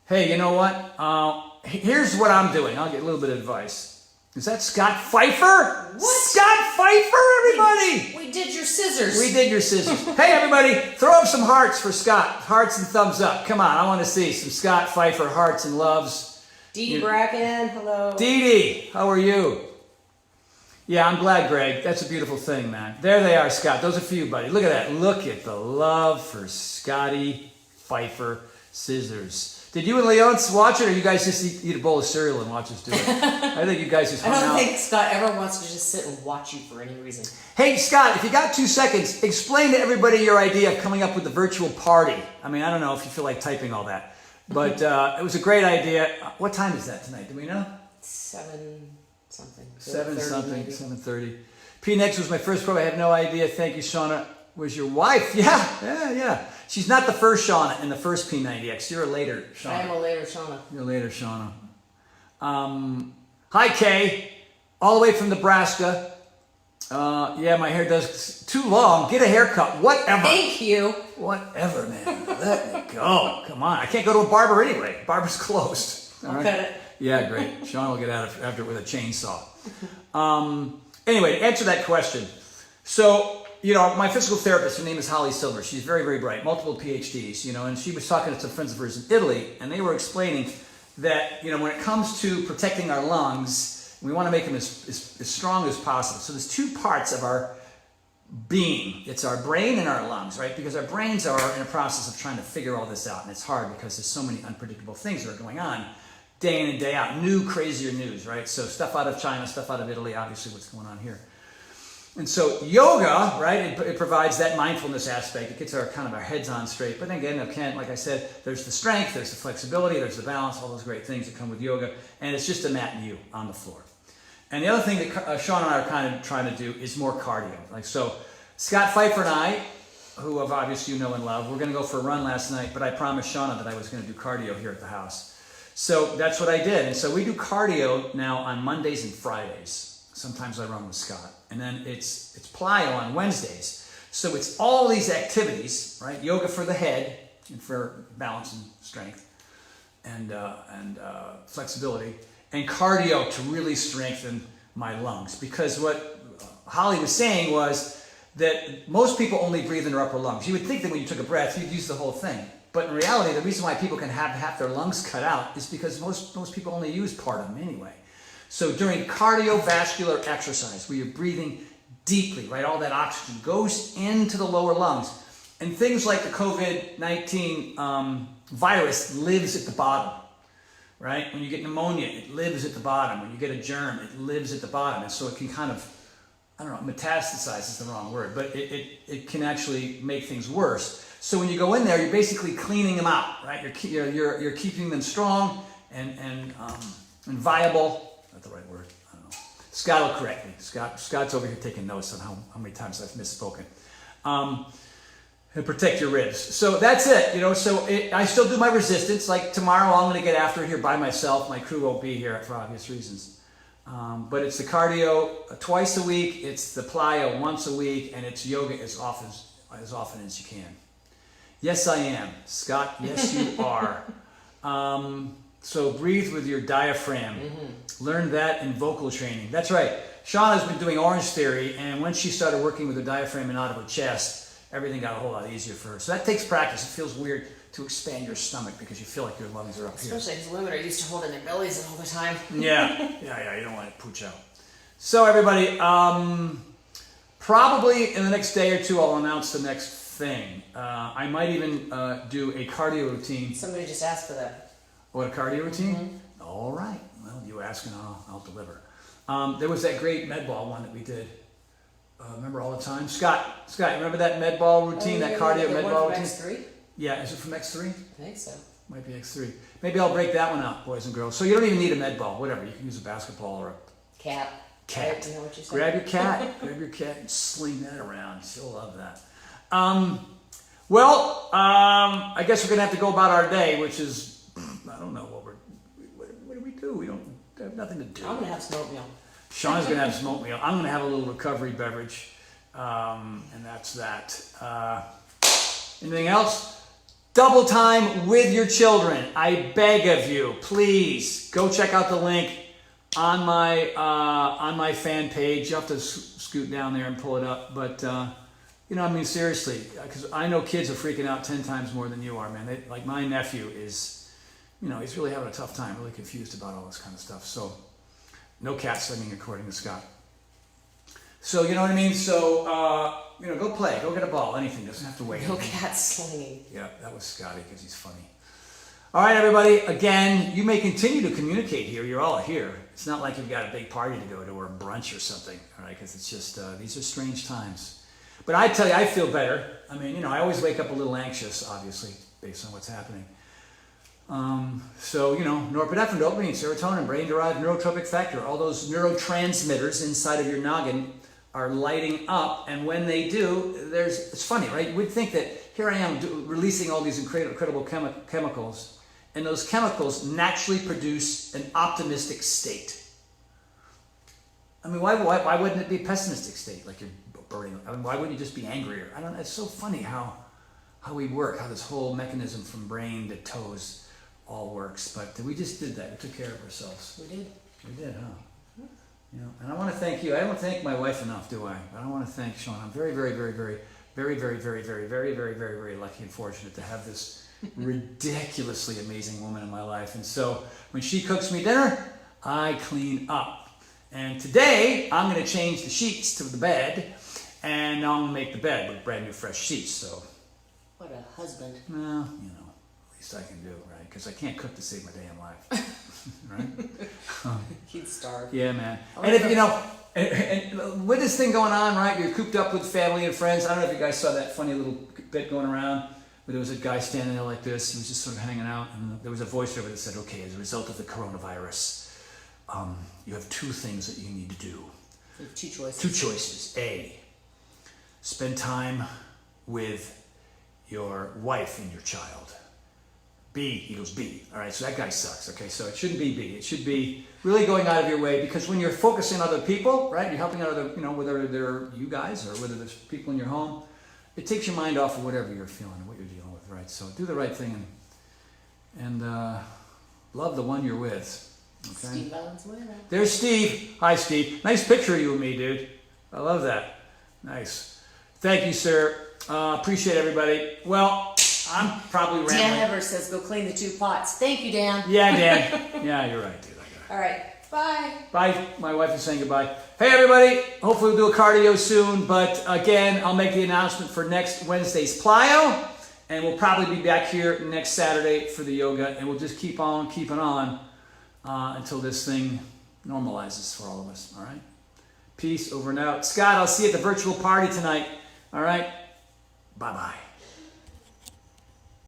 Hey, you know what? Here's what I'm doing. I'll get a little bit of advice. Is that Scott Pfeiffer? What? Scott Pfeiffer, everybody! We did your scissors. We did your scissors. Hey, everybody, throw up some hearts for Scott. Hearts and thumbs up. Come on, I want to see some Scott Pfeiffer hearts and loves. Dee Dee Bracken, hello. Dee Dee, how are you? Yeah, I'm glad, Greg. That's a beautiful thing, man. There they are, Scott. Those are for you, buddy. Look at that. Look at the love for Scotty Pfeiffer scissors. Did you and Leon watch it, or you guys just eat a bowl of cereal and watch us do it? I think you guys just hung out. I don't think Scott ever wants to just sit and watch you for any reason. Hey, Scott, if you got 2 seconds, explain to everybody your idea of coming up with the virtual party. I mean, I don't know if you feel like typing all that, but it was a great idea. What time is that tonight? Do we know? 7 something. 7 something, maybe. 7:30. P-Nex was my first probe. I have no idea. Thank you, Shauna. Was your wife? Yeah. She's not the first Shauna in the first P90X. You're a later Shauna. I am a later Shauna. You're later, Shauna. Hi, Kay. All the way from Nebraska. Yeah, my hair does too long. Get a haircut. Whatever. Thank you. Whatever, man. Let me go. Come on. I can't go to a barber anyway. Barber's closed. All I'll right? cut it. Yeah, great. Shauna will get out after it with a chainsaw. Anyway, to answer that question. So, you know, my physical therapist, her name is Holly Silver. She's very, very bright, multiple PhDs, you know, and she was talking to some friends of hers in Italy, and they were explaining that, you know, when it comes to protecting our lungs, we want to make them as strong as possible. So there's 2 parts of our being. It's our brain and our lungs, right? Because our brains are in a process of trying to figure all this out, and it's hard because there's so many unpredictable things that are going on day in and day out. New, crazier news, right? So stuff out of China, stuff out of Italy, obviously what's going on here. And so yoga, right, it provides that mindfulness aspect. It gets our heads on straight. But then again, like I said, there's the strength, there's the flexibility, there's the balance, all those great things that come with yoga. And it's just a mat and you on the floor. And the other thing that Sean and I are kind of trying to do is more cardio. Like so, Scott Pfeiffer and I, who have obviously you know and love, we're going to go for a run last night. But I promised Shauna that I was going to do cardio here at the house. So that's what I did. And so we do cardio now on Mondays and Fridays. Sometimes I run with Scott. And then it's plyo on Wednesdays. So it's all these activities, right? Yoga for the head and for balance and strength and flexibility. And cardio to really strengthen my lungs. Because what Holly was saying was that most people only breathe in their upper lungs. You would think that when you took a breath, you'd use the whole thing. But in reality, the reason why people can have half their lungs cut out is because most people only use part of them anyway. So during cardiovascular exercise, where you're breathing deeply, right, all that oxygen goes into the lower lungs. And things like the COVID-19 virus lives at the bottom, right? When you get pneumonia, it lives at the bottom. When you get a germ, it lives at the bottom. And so it can kind of, I don't know, metastasize is the wrong word, but it can actually make things worse. So when you go in there, you're basically cleaning them out, right? You're keeping them strong and viable. Not the right word. I don't know. Scott will correct me. Scott's over here taking notes on how many times I've misspoken. And protect your ribs. So that's it. You know. So I still do my resistance. Like tomorrow, I'm going to get after it here by myself. My crew won't be here for obvious reasons. But it's the cardio twice a week. It's the plyo once a week, and it's yoga as often as you can. Yes, I am, Scott. Yes, you are. So breathe with your diaphragm. Mm-hmm. Learn that in vocal training. That's right. Shauna's been doing Orange Theory, and when she started working with her diaphragm and out of her chest, everything got a whole lot easier for her. So that takes practice. It feels weird to expand your stomach because you feel like your lungs are up here. Especially because women are used to holding their bellies in all the time. Yeah, you don't want to pooch out. So everybody, probably in the next day or two, I'll announce the next thing. I might even do a cardio routine. Somebody just asked for that. What, a cardio routine? Mm-hmm. All right. Well, you ask and I'll deliver. There was that great med ball one that we did. Remember all the time? Scott, you remember that med ball routine, that cardio med ball routine? X3? Yeah, is it from X3? I think so. Might be X3. Maybe I'll break that one up, boys and girls. So you don't even need a med ball, whatever. You can use a basketball or a Cat. cat. Right? You know what you said? Grab your cat. Grab your cat and sling that around. She'll love that. I guess we're going to have to go about our day, which is, I don't know what do we do? We don't have nothing to do. I'm going to have smoked meal. Sean's going to have smoked meal. I'm going to have a little recovery beverage. And that's that. Anything else? Double time with your children. I beg of you, please go check out the link on my fan page. You have to scoot down there and pull it up. But seriously, because I know kids are freaking out 10 times more than you are, man. Like my nephew is, he's really having a tough time, really confused about all this kind of stuff. So, no cat slinging according to Scott. So, you know what I mean? So, go play. Go get a ball. Anything. Doesn't have to wait. No cat slinging. Yeah, that was Scotty because he's funny. All right, everybody. Again, you may continue to communicate here. You're all here. It's not like you've got a big party to go to or a brunch or something, all right? Because it's just, these are strange times. But I tell you, I feel better. I mean, I always wake up a little anxious, obviously, based on what's happening. Norepinephrine, dopamine, serotonin, brain-derived neurotropic factor, all those neurotransmitters inside of your noggin are lighting up, and when they do, it's funny, right? You would think that here I am releasing all these incredible chemicals, and those chemicals naturally produce an optimistic state. I mean, why wouldn't it be a pessimistic state, like you're burning? I mean, why wouldn't you just be angrier? I don't know. It's so funny how we work, how this whole mechanism from brain to toes all works. But we just did that. We took care of ourselves. We did. We did, huh? And I want to thank you. I don't thank my wife enough, do I? But I want to thank Sean. I'm very, very, very, very, very, very, very, very, very, very, very, very lucky and fortunate to have this ridiculously amazing woman in my life. And so when she cooks me dinner, I clean up. And today I'm going to change the sheets to the bed, and I'm going to make the bed with brand new fresh sheets. So, what a husband. Well, at least I can do, right? Because I can't cook to save my damn life. Right? He'd starve. Yeah, man. And if and with this thing going on, right? You're cooped up with family and friends. I don't know if you guys saw that funny little bit going around where there was a guy standing there like this. He was just sort of hanging out, and there was a voiceover that said, "Okay, as a result of the coronavirus, you have two things that you need to do. Two choices. Two choices. A, spend time with your wife and your child. B, he goes B. All right, so that guy sucks. Okay, so it shouldn't be B. It should be really going out of your way, because when you're focusing on other people, right, you're helping out other, whether they're you guys or whether there's people in your home, it takes your mind off of whatever you're feeling and what you're dealing with, right? So do the right thing and love the one you're with. Okay. Steve Valenzuela. There's Steve. Hi, Steve. Nice picture of you and me, dude. I love that. Nice. Thank you, sir. Appreciate everybody. Well, I'm probably rambling. Dan Evers says, go clean the 2 pots. Thank you, Dan. Yeah, Dan. Yeah, you're right, dude. All right. Bye. Bye. My wife is saying goodbye. Hey, everybody. Hopefully we'll do a cardio soon. But again, I'll make the announcement for next Wednesday's plyo. And we'll probably be back here next Saturday for the yoga. And we'll just keep on keeping on until this thing normalizes for all of us. All right? Peace, over and out. Scott, I'll see you at the virtual party tonight. All right? Bye-bye.